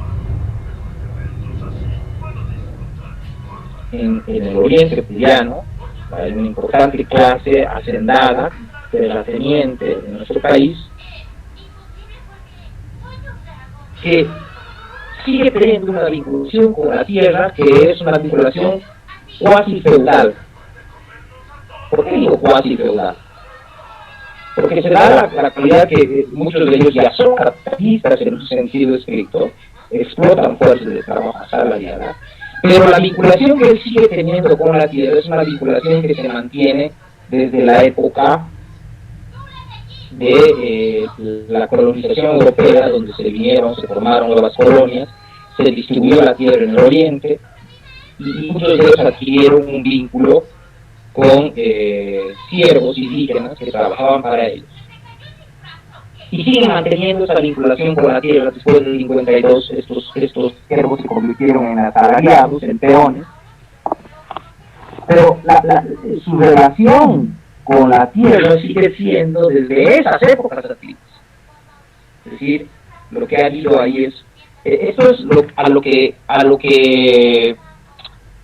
En el oriente peruviano hay una importante clase hacendada, terrateniente en nuestro país, que sigue teniendo una vinculación con la tierra que es una vinculación cuasi feudal. ¿Por qué digo cuasi feudal? Porque se da la cualidad que muchos de ellos ya son capitalistas en un sentido estricto, explotan fuerzas de trabajo asalariada, pero la vinculación que él sigue teniendo con la tierra es una vinculación que se mantiene desde la época de la colonización europea, donde se formaron nuevas colonias, se distribuyó la tierra en el oriente, y muchos de ellos adquirieron un vínculo con siervos indígenas que trabajaban para ellos. Y siguen manteniendo esa vinculación con la tierra. Después del 52, estos siervos se convirtieron en asalariados, en peones. Pero su relación con la tierra sigue siendo desde esas épocas antiguas. Es decir, lo que ha habido ahí esto es a lo que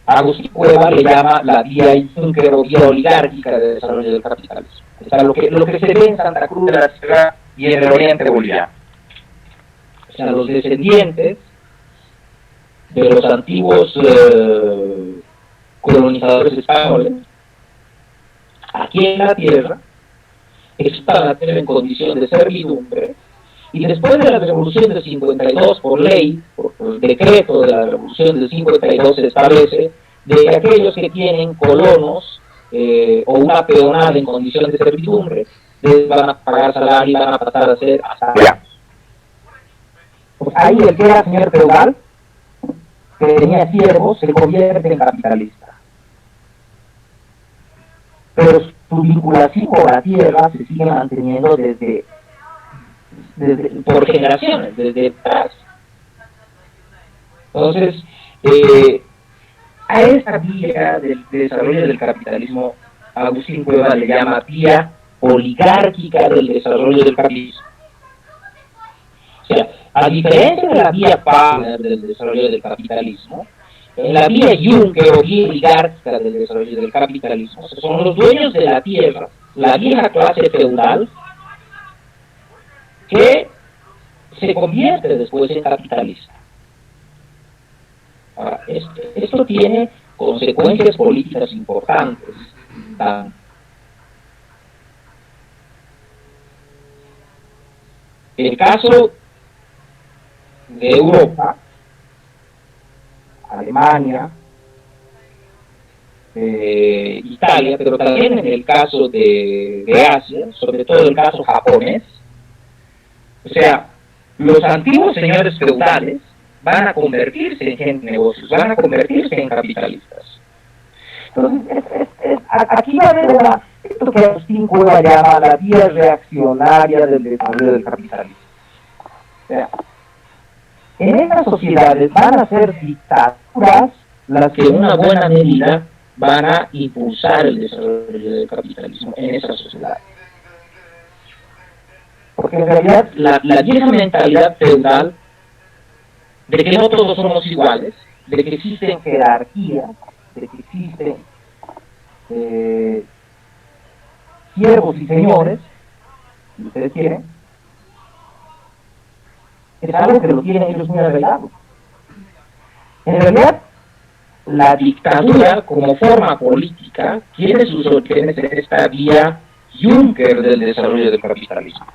Agustín Cueva le llama la vía Juncker o vía oligárquica de desarrollo del capitalismo. O sea, lo que se ve en Santa Cruz de la Sierra y en el oriente boliviano. O sea, los descendientes de los antiguos colonizadores españoles, aquí en la tierra, están a tener en condición de servidumbre Y después de la Revolución del 52, por ley, por el decreto de la Revolución del 52, se establece de que aquellos que tienen colonos o una peonada en condición de servidumbre, les van a pagar salario y van a pasar a ser asalariados. Pues ahí el que era señor feudal, que tenía siervos, se convierte en capitalista. Pero su vinculación con la tierra se sigue manteniendo desde por generaciones, desde atrás. Entonces, a esta vía del desarrollo del capitalismo, Agustín Cueva le llama vía oligárquica del desarrollo del capitalismo. O sea, a diferencia de la vía Palmer del desarrollo del capitalismo, en la vía Juncker o vía oligárquica del desarrollo del capitalismo, o sea, son los dueños de la tierra, la vieja clase feudal, que se convierte después en capitalista. Ahora, esto tiene consecuencias políticas importantes. En el caso de Europa, Alemania, Italia, pero también en el caso de Asia, sobre todo el caso japonés, o sea, los antiguos señores feudales van a convertirse en gente de negocios, van a convertirse en capitalistas. Entonces, aquí va a haber esto que Agustín Cueva llama la vía reaccionaria del desarrollo del capitalismo. O sea, en estas sociedades van a ser dictaduras las que en una buena medida van a impulsar el desarrollo del capitalismo en esas sociedades. Porque en realidad la vieja mentalidad feudal de que no todos somos iguales, de que existen jerarquías, de que existen siervos y señores, si ustedes quieren, es algo que lo tienen ellos muy arreglado. En realidad, la dictadura como forma política tiene sus orígenes en esta vía Juncker del desarrollo del capitalismo,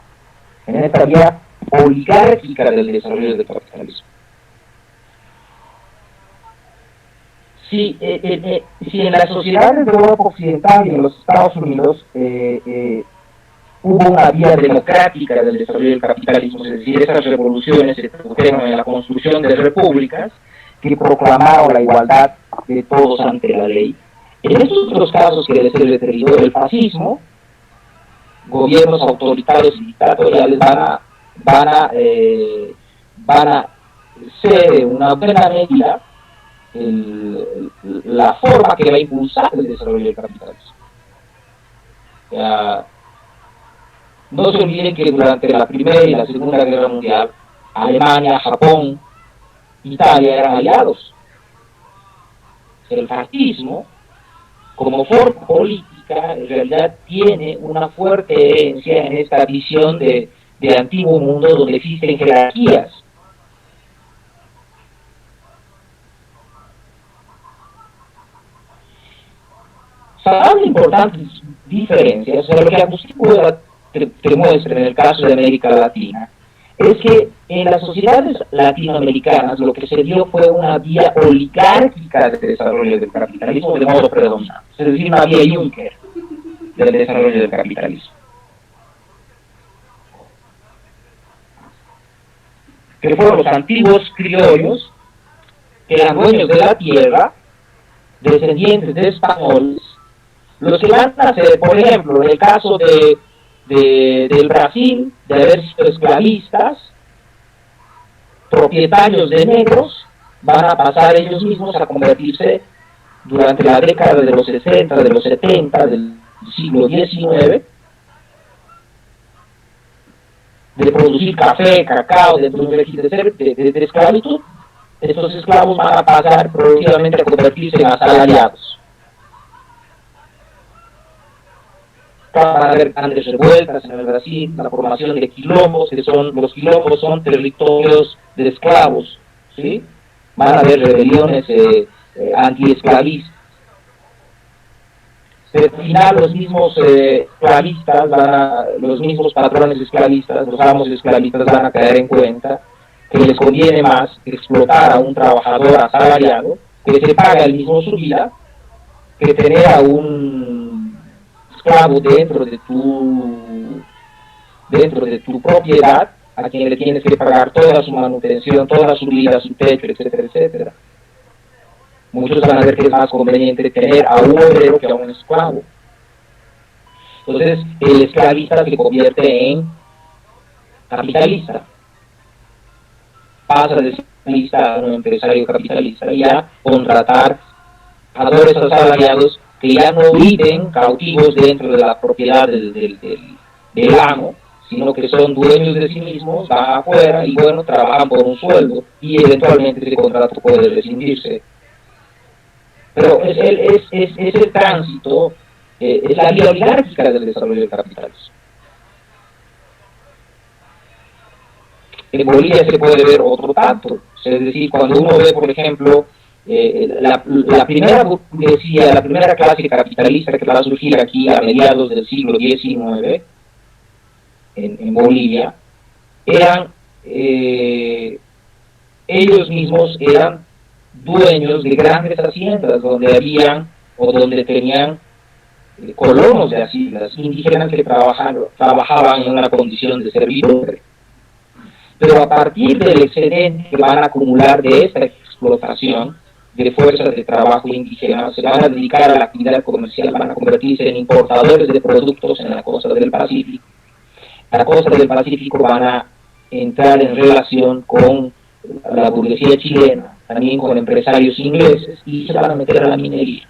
en esta vía oligárquica del desarrollo del capitalismo. Si en las sociedades de Europa Occidental y en los Estados Unidos hubo una vía democrática del desarrollo del capitalismo, es decir, esas revoluciones se produjeron en la construcción de repúblicas que proclamaron la igualdad de todos ante la ley. En estos otros casos que les he referido, el fascismo, gobiernos autoritarios y dictatoriales van a ser en una buena medida la forma que va a impulsar el desarrollo del capitalismo. No se olviden que durante la Primera y la Segunda Guerra Mundial, Alemania, Japón, Italia eran aliados. El fascismo, como forma política, en realidad tiene una fuerte herencia en esta visión de antiguo mundo donde existen jerarquías. Salvando importantes diferencias, o sea, lo que Agustín Cueva te muestra en el caso de América Latina, es que en las sociedades latinoamericanas lo que se dio fue una vía oligárquica de desarrollo del capitalismo de modo predominante, es decir, una vía Juncker del desarrollo del capitalismo. Que fueron los antiguos criollos, que eran dueños de la tierra, descendientes de españoles, los que van a hacer, por ejemplo, en el caso del Brasil, de haber sido esclavistas, propietarios de negros, van a pasar ellos mismos a convertirse durante la década de los 60, de los 70, del siglo XIX, de producir café, cacao, dentro de un régimen de esclavitud. Estos esclavos van a pasar progresivamente a convertirse en asalariados. Van a haber grandes revueltas en el Brasil, la formación de quilombos, los quilombos son territorios de esclavos, ¿sí? Van a haber rebeliones antiesclavistas. pero al final los mismos esclavistas, los mismos patrones esclavistas, los amos esclavistas van a caer en cuenta que les conviene más explotar a un trabajador asalariado que se paga el mismo su vida que tener a un esclavo dentro de tu propiedad, a quien le tienes que pagar toda su manutención, toda su vida, su techo, etcétera, etcétera. Muchos van a ver que es más conveniente tener a un obrero que a un esclavo. Entonces, el esclavista se convierte en capitalista. Pasa de ser capitalista a un empresario capitalista y a contratar trabajadores asalariados que ya no viven cautivos dentro de la propiedad del amo, sino que son dueños de sí mismos, van afuera y bueno, trabajan por un sueldo y eventualmente ese contrato puede rescindirse. Pero es el tránsito, es la vía oligárquica del desarrollo del capitalismo. En Bolivia se puede ver otro tanto, es decir, cuando uno ve, por ejemplo, la primera burguesía, la primera clase capitalista que va a surgir aquí a mediados del siglo XIX en Bolivia, ellos mismos eran dueños de grandes haciendas donde tenían colonos de haciendas indígenas que trabajaban en una condición de servidumbre. Pero a partir del excedente que van a acumular de esta explotación de fuerzas de trabajo indígenas, se van a dedicar a la actividad comercial, van a convertirse en importadores de productos en la costa del Pacífico. La costa del Pacífico van a entrar en relación con la burguesía chilena, también con empresarios ingleses, y se van a meter a la minería.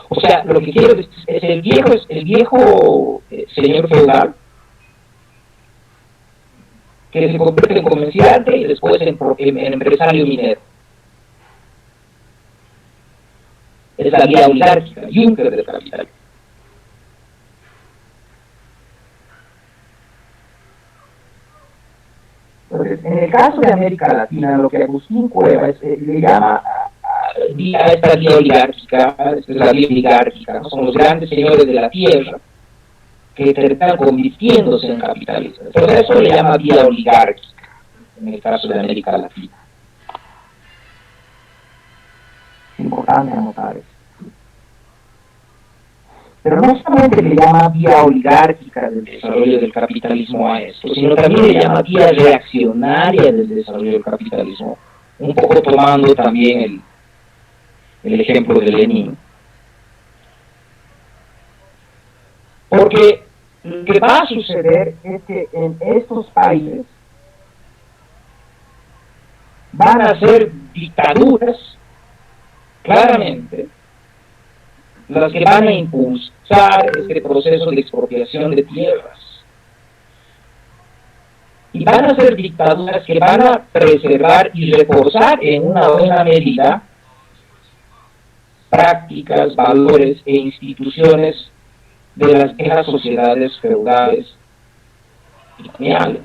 O sea, lo que quiero decir es el viejo señor feudal que se convierte en comerciante y después en empresario minero. Es la vía oligárquica, Juncker del capital. Entonces, en el caso de América Latina, lo que Agustín Cuevas le llama a esta vía oligárquica, esta es la vía oligárquica, ¿no? Son los grandes señores de la tierra que terminan convirtiéndose en capitalistas. Por eso le llama vía oligárquica, en el caso de América Latina. Es importante anotar eso. Pero no solamente le llama vía oligárquica del desarrollo del capitalismo a esto, sino también le llama vía reaccionaria del desarrollo del capitalismo, un poco tomando también el ejemplo de Lenin. Porque lo que va a suceder es que en estos países van a ser dictaduras, claramente, las que van a impulsar este proceso de expropiación de tierras. Y van a ser dictaduras que van a preservar y reforzar en una buena medida prácticas, valores e instituciones de las viejas sociedades feudales y coloniales.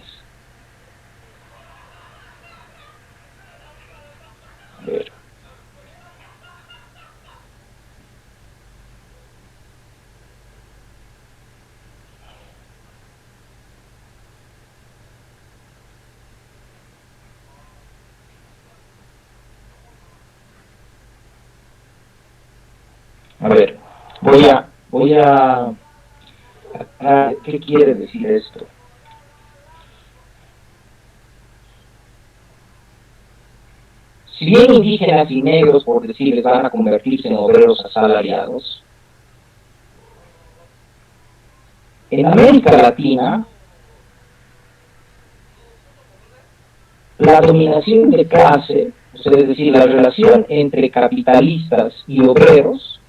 A ver, voy a ¿qué quiere decir esto? Si bien indígenas y negros, por decirles, van a convertirse en obreros asalariados, en América Latina, la dominación de clase, es decir, la relación entre capitalistas y obreros,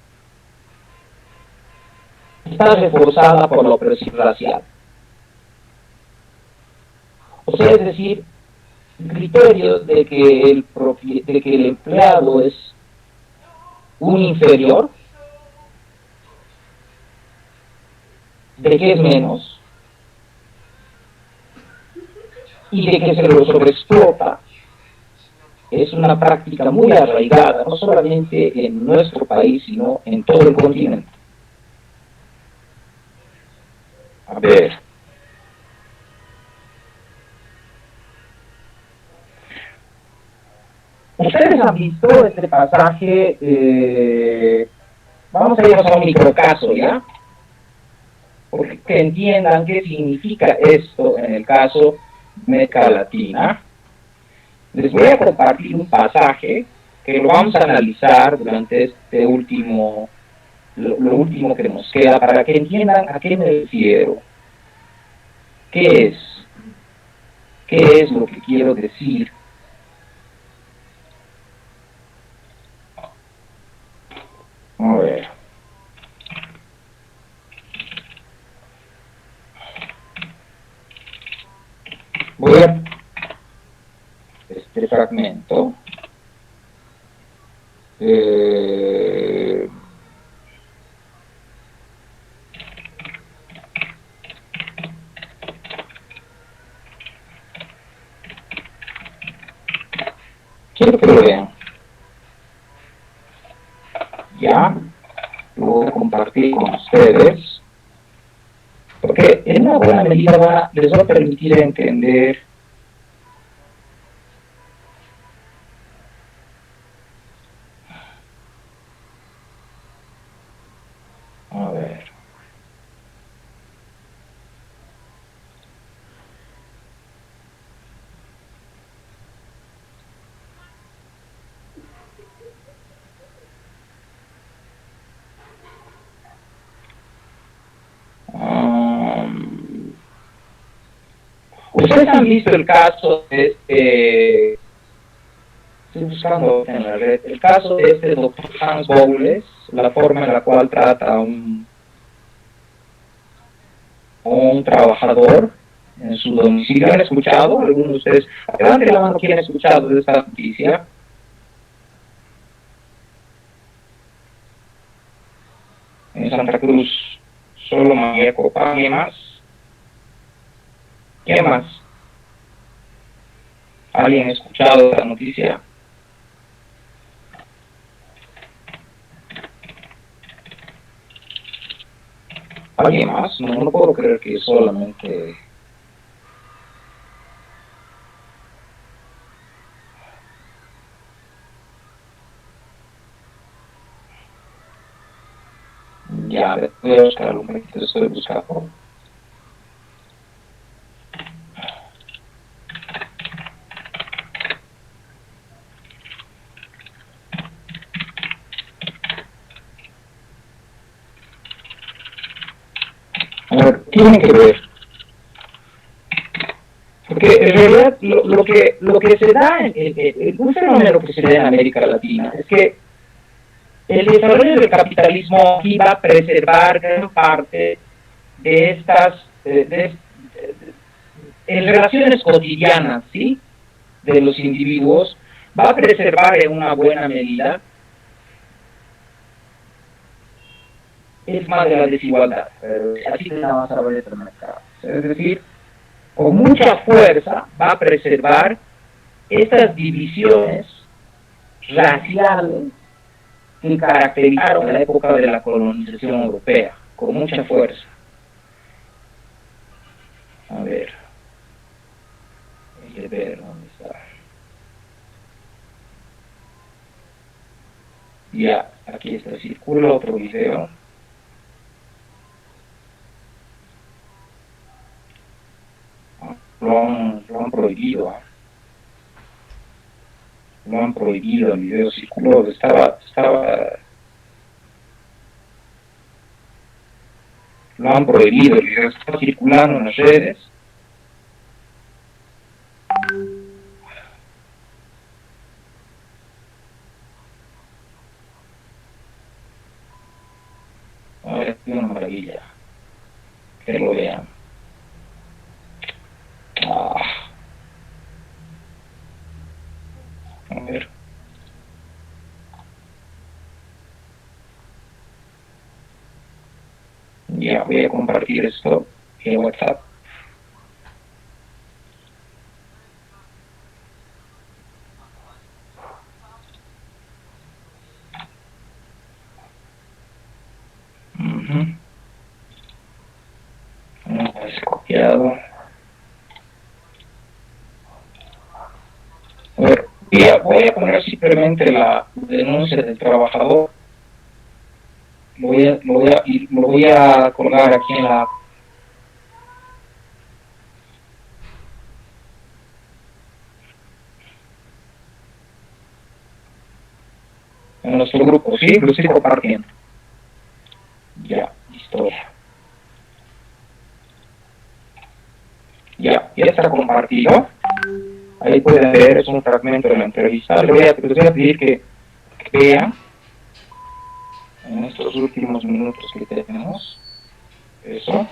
está reforzada por la opresión racial. O sea, es decir, el criterio de que el empleado es un inferior, de que es menos, y de que se lo sobreexplota, es una práctica muy arraigada, no solamente en nuestro país, sino en todo el continente. A ver. Ustedes han visto este pasaje, vamos a irnos a un microcaso, ¿ya? Porque que entiendan qué significa esto en el caso de América Latina. Les voy a compartir un pasaje que lo vamos a analizar durante este último, lo último que nos queda, para que entiendan a qué me refiero. ¿Qué es? ¿Qué es lo que quiero decir? A ver. Voy a este fragmento. Quiero que lo vean. Ya lo voy a compartir con ustedes, porque en una buena medida les va a permitir entender a ver. Ustedes han visto el caso de estoy buscando en la red, el caso de este doctor Hans Bowles, la forma en la cual trata a un trabajador en su domicilio. ¿Han escuchado? ¿Alguno de ustedes? Levanten la mano, ¿quién ha escuchado de esta noticia? En Santa Cruz, solo María Copa. ¿Quién más? ¿Quién más? ¿Alguien ha escuchado esta noticia? ¿Alguien más? No puedo creer que solamente... Ya, voy a buscar un poquito, estoy buscando. A ver, tienen que ver. Porque en realidad lo que se da, un fenómeno que se da en América Latina es que el desarrollo del capitalismo aquí va a preservar gran parte de estas, en relaciones cotidianas, ¿sí?, de los individuos, va a preservar en una buena medida el tema de la desigualdad. Así se llama desarrollo del mercado. Es decir, con mucha fuerza va a preservar estas divisiones raciales que caracterizaron la época de la colonización europea, con mucha fuerza. A ver, hay que ver dónde está. Ya, aquí está, circula otro video. Lo han prohibido. Lo han prohibido, el video circuló, lo han prohibido, el video estaba circulando en las redes. A ver, es una maravilla. Que lo vean. A ver. Ya voy a compartir esto en WhatsApp. detallado. A ver, voy a poner simplemente la denuncia del trabajador. Lo voy a colgar aquí en nuestro grupo, ¿sí? Lo estoy compartiendo. Ya, listo. Ya está compartido. Ahí pueden ver, es un fragmento de la entrevista. Les voy a pedir que vean en estos últimos minutos que tenemos. Eso.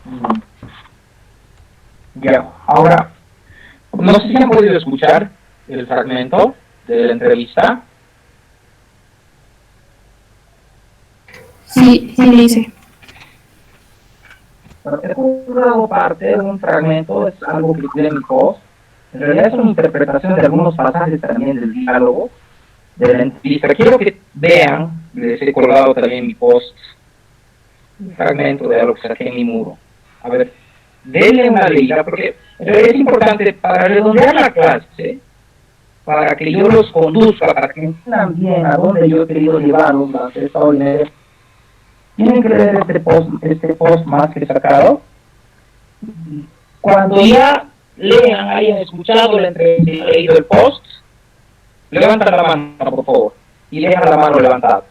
Mm, ya, ahora, no sé si han podido escuchar el fragmento de la entrevista. Sí, sí, dice. Pero he juzgado parte de un fragmento, es algo que tiene mi post. En realidad es una interpretación de algunos pasajes también del diálogo de la entrevista. Quiero que vean, les he colgado también mi post, un fragmento de algo que saqué en mi muro. A ver, denle una leída, porque es importante para redondear la clase, para que yo los conduzca, para que entiendan bien a dónde yo he querido llevarlos durante esta hora y media. Tienen que leer este post más que sacado. Cuando ya lean, hayan escuchado la entrevista y leído el post, levantan la mano, por favor, y dejan la mano levantada.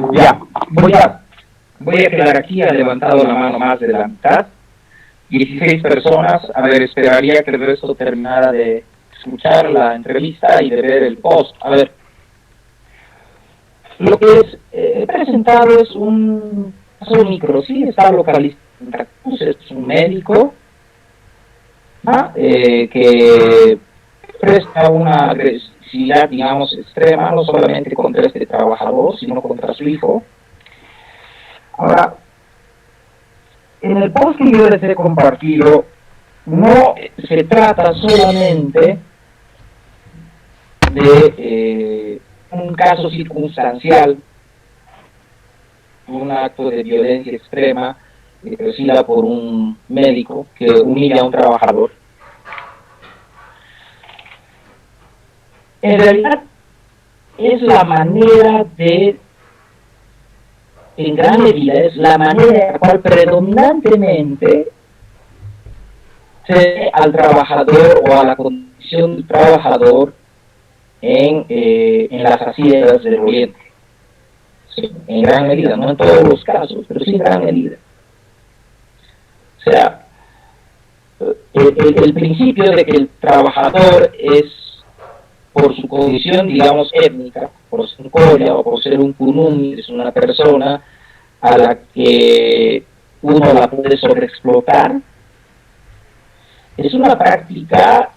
Ya, voy a quedar aquí, ha levantado la mano más de la mitad. 16 personas, a ver, esperaría que el resto terminara de escuchar la entrevista y de ver el post. A ver, lo que he presentado es un caso micro, sí, está localizado en Veracruz, es un médico que presta una agresividad, digamos, extrema, no solamente contra este trabajador, sino contra su hijo. Ahora, en el post que yo les he compartido, no se trata solamente de un caso circunstancial, un acto de violencia extrema recibida por un médico que humilla a un trabajador. En realidad, es la manera de, en gran medida, es la manera en la cual predominantemente se ve al trabajador o a la condición del trabajador en las haciendas del Oriente. Sí, en gran medida, no en todos los casos, pero sí en gran medida. O sea, el principio de que el trabajador es, por su condición, digamos, étnica, por ser un colla o por ser un kunumi, es una persona a la que uno la puede sobreexplotar, es una práctica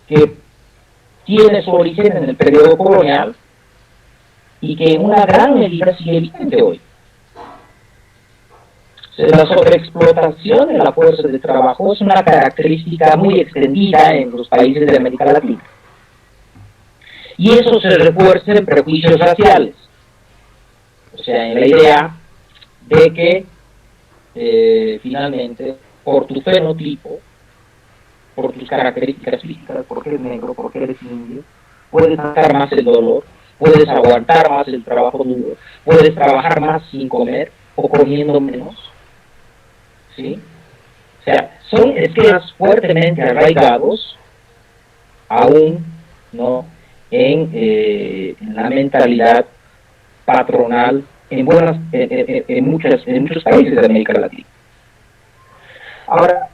que tiene su origen en el periodo colonial y que en una gran medida sigue vigente hoy. La sobreexplotación de la fuerza de trabajo es una característica muy extendida en los países de América Latina. Y eso se refuerza en prejuicios raciales. O sea, en la idea de que finalmente, por tu fenotipo, por tus características físicas, porque eres negro, porque eres indio, puedes sacar más el dolor, puedes aguantar más el trabajo duro, puedes trabajar más sin comer o comiendo menos. ¿Sí? O sea, son esquemas fuertemente arraigados aún, ¿no?, en la mentalidad patronal en muchos países de América Latina. Ahora,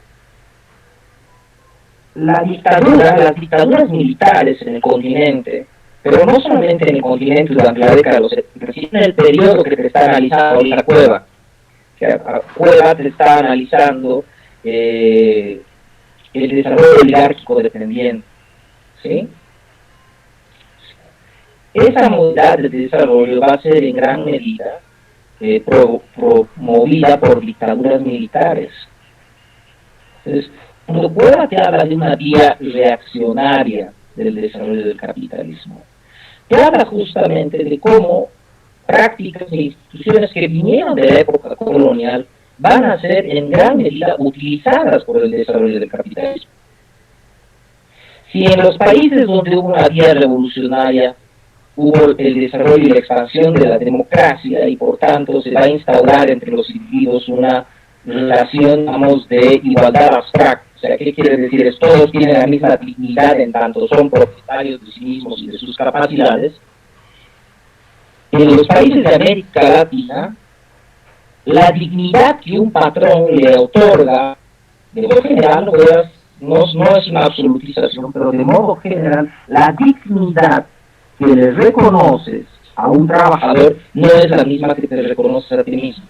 las dictaduras militares en el continente, pero no solamente en el continente durante la década de los 70, sino en el periodo que te está analizando la Cueva. Cueva te está analizando el desarrollo oligárquico dependiente, ¿sí? Esa modalidad de desarrollo va a ser en gran medida promovida por dictaduras militares. Entonces, cuando Cueva te habla de una vía reaccionaria del desarrollo del capitalismo, te habla justamente de cómo prácticas e instituciones que vinieron de la época colonial van a ser en gran medida utilizadas por el desarrollo del capitalismo. Si en los países donde hubo una vía revolucionaria hubo el desarrollo y la expansión de la democracia y por tanto se va a instaurar entre los individuos una relación, digamos, de igualdad abstracta. O sea, ¿qué quiere decir? Es todos tienen la misma dignidad en tanto son propietarios de sí mismos y de sus capacidades. En los países de América Latina, la dignidad que un patrón le otorga, de modo general, no es una absolutización, pero de modo general, la dignidad que le reconoces a un trabajador no es la misma que te reconoces a ti mismo.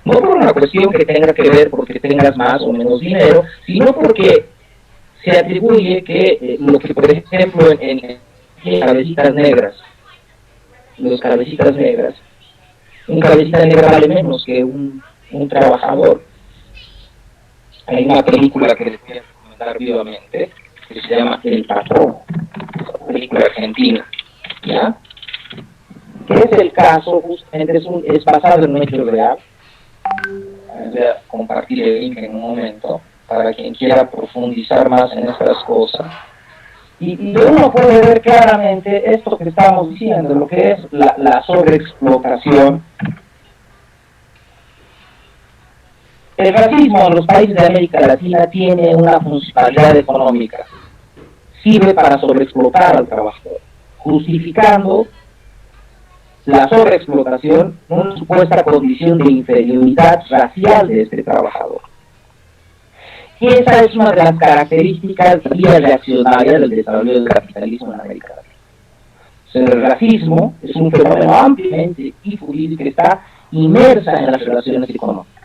No por una cuestión que tenga que ver porque tengas más o menos dinero, sino porque se atribuye que lo que, por ejemplo, en cabecitas negras, los cabecitas negras, un cabecita negra vale menos que un trabajador. Hay una película que les voy a recomendar vivamente, que se llama El Patrón, una película argentina, ¿ya? Que es el caso, justamente es basado en un hecho real. Voy a compartir el link en un momento para quien quiera profundizar más en estas cosas. Y uno puede ver claramente esto que estamos diciendo, lo que es la sobreexplotación. El racismo en los países de América Latina tiene una funcionalidad económica. Sirve para sobreexplotar al trabajador, justificando la sobreexplotación, una supuesta condición de inferioridad racial de este trabajador. Y esa es una de las características vía reaccionaria del desarrollo del capitalismo en América Latina. O sea, el racismo es un fenómeno ampliamente difundido que está inmersa en las relaciones económicas.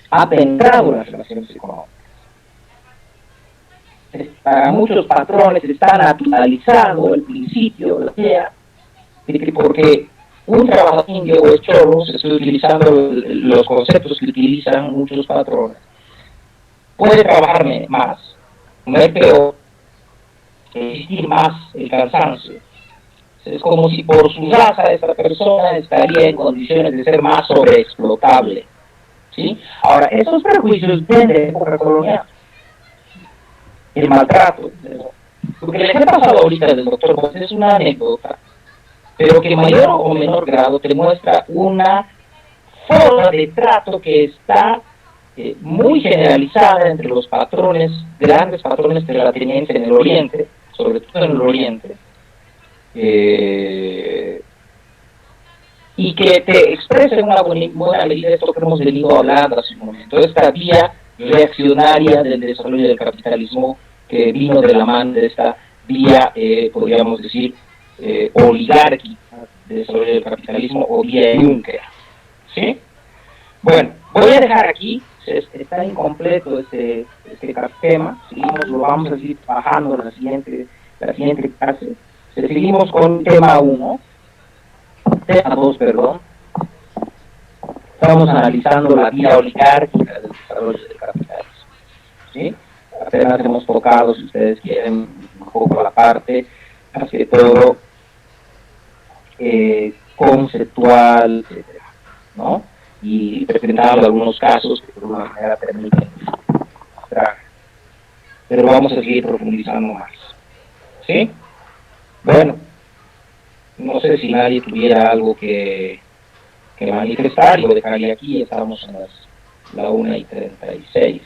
Ha penetrado en las relaciones económicas. Para muchos patrones está naturalizado el principio, la idea, de que porque un trabajador indio o es cholo, se estoy utilizando los conceptos que utilizan muchos patrones, puede trabajar más, comer peor, resistir más el cansancio. Es como si por su raza esta persona estaría en condiciones de ser más sobreexplotable. ¿Sí? Ahora, esos prejuicios vienen de época colonial. El maltrato. Lo que les he pasado ahorita del doctor José es una anécdota, pero que en mayor o menor grado te muestra una forma de trato que está muy generalizada entre los patrones, grandes patrones terratenientes en el Oriente, sobre todo en el Oriente, y que te expresa en una buena medida esto que hemos venido hablando hace un momento, esta vía reaccionaria del desarrollo del capitalismo que vino de la mano de esta vía, podríamos decir, oligárquica del desarrollo del capitalismo o vía Juncker. ¿Sí? Bueno, voy a dejar aquí, está incompleto este tema, seguimos, lo vamos a seguir bajando en la siguiente clase. Seguimos con tema 1. Tema 2, perdón. Estamos analizando la vía oligárquica del desarrollo del capitalismo. ¿Sí? Apenas hemos tocado, si ustedes quieren, un poco la parte, más que todo, conceptual, etcétera, ¿no? Y presentando algunos casos que de alguna manera permiten mostrar. Pero vamos a seguir profundizando más. ¿Sí? Bueno. No sé si nadie tuviera algo que manifestar, lo dejaría aquí, estamos en la 1:36.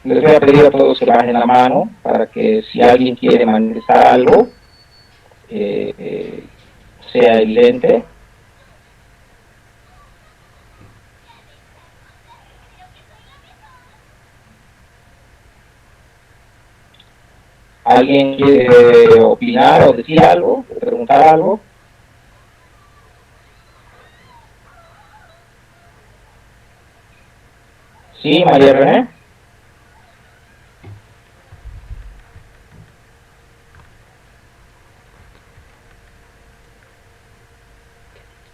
Les voy a pedir a todos que bajen la mano para que si alguien quiere manifestar algo, sea evidente. ¿Alguien quiere opinar o decir algo, o preguntar algo? Sí, María René.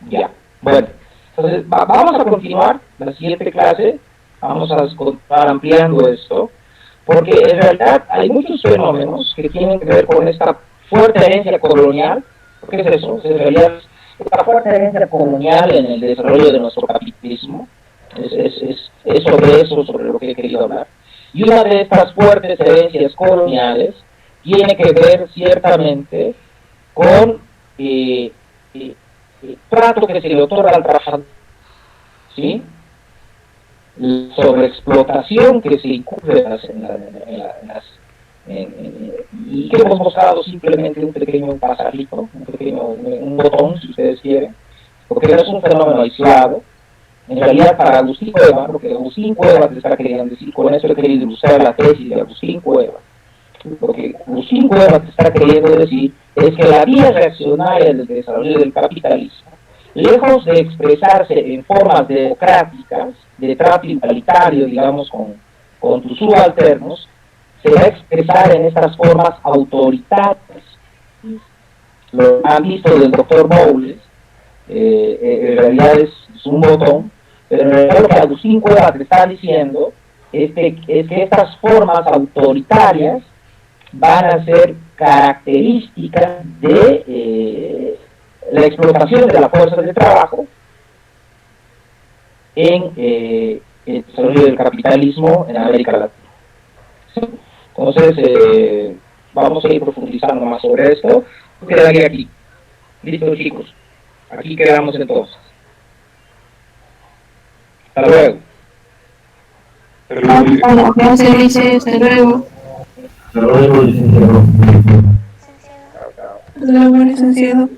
Ya, bueno, entonces vamos a continuar la siguiente clase, vamos a continuar ampliando esto. Porque en realidad hay muchos fenómenos que tienen que ver con esta fuerte herencia colonial. ¿Qué es eso? En realidad, esta fuerte herencia colonial en el desarrollo de nuestro capitalismo. Es sobre eso, sobre lo que he querido hablar. Y una de estas fuertes herencias coloniales tiene que ver ciertamente con el trato que se le otorga al trabajador. ¿Sí? La sobreexplotación que se incurre y que hemos mostrado simplemente un pequeño pasajito, un botón, si ustedes quieren, porque no es un fenómeno aislado. En realidad, para Agustín Cuevas, lo que Agustín Cuevas está queriendo decir, con eso he querido ilustrar la tesis de Agustín Cuevas. Lo que Agustín Cuevas está queriendo decir es que la vía reaccionaria del desarrollo del capitalismo lejos de expresarse en formas democráticas, de trato igualitario, digamos, con tus subalternos, se va a expresar en estas formas autoritarias. Lo han visto del doctor Bowles, en realidad es un botón, pero en realidad lo que Agustín Cuevas te está diciendo es que estas formas autoritarias van a ser características de la explotación de las fuerzas de trabajo en el desarrollo del capitalismo en América Latina. ¿Sí? Entonces, vamos a ir profundizando más sobre esto. Quedaría aquí. Listo, chicos. Aquí quedamos entonces. Hasta luego. Gracias, Ulises. Hasta luego. Hasta luego, licenciado. Hasta luego, licenciado.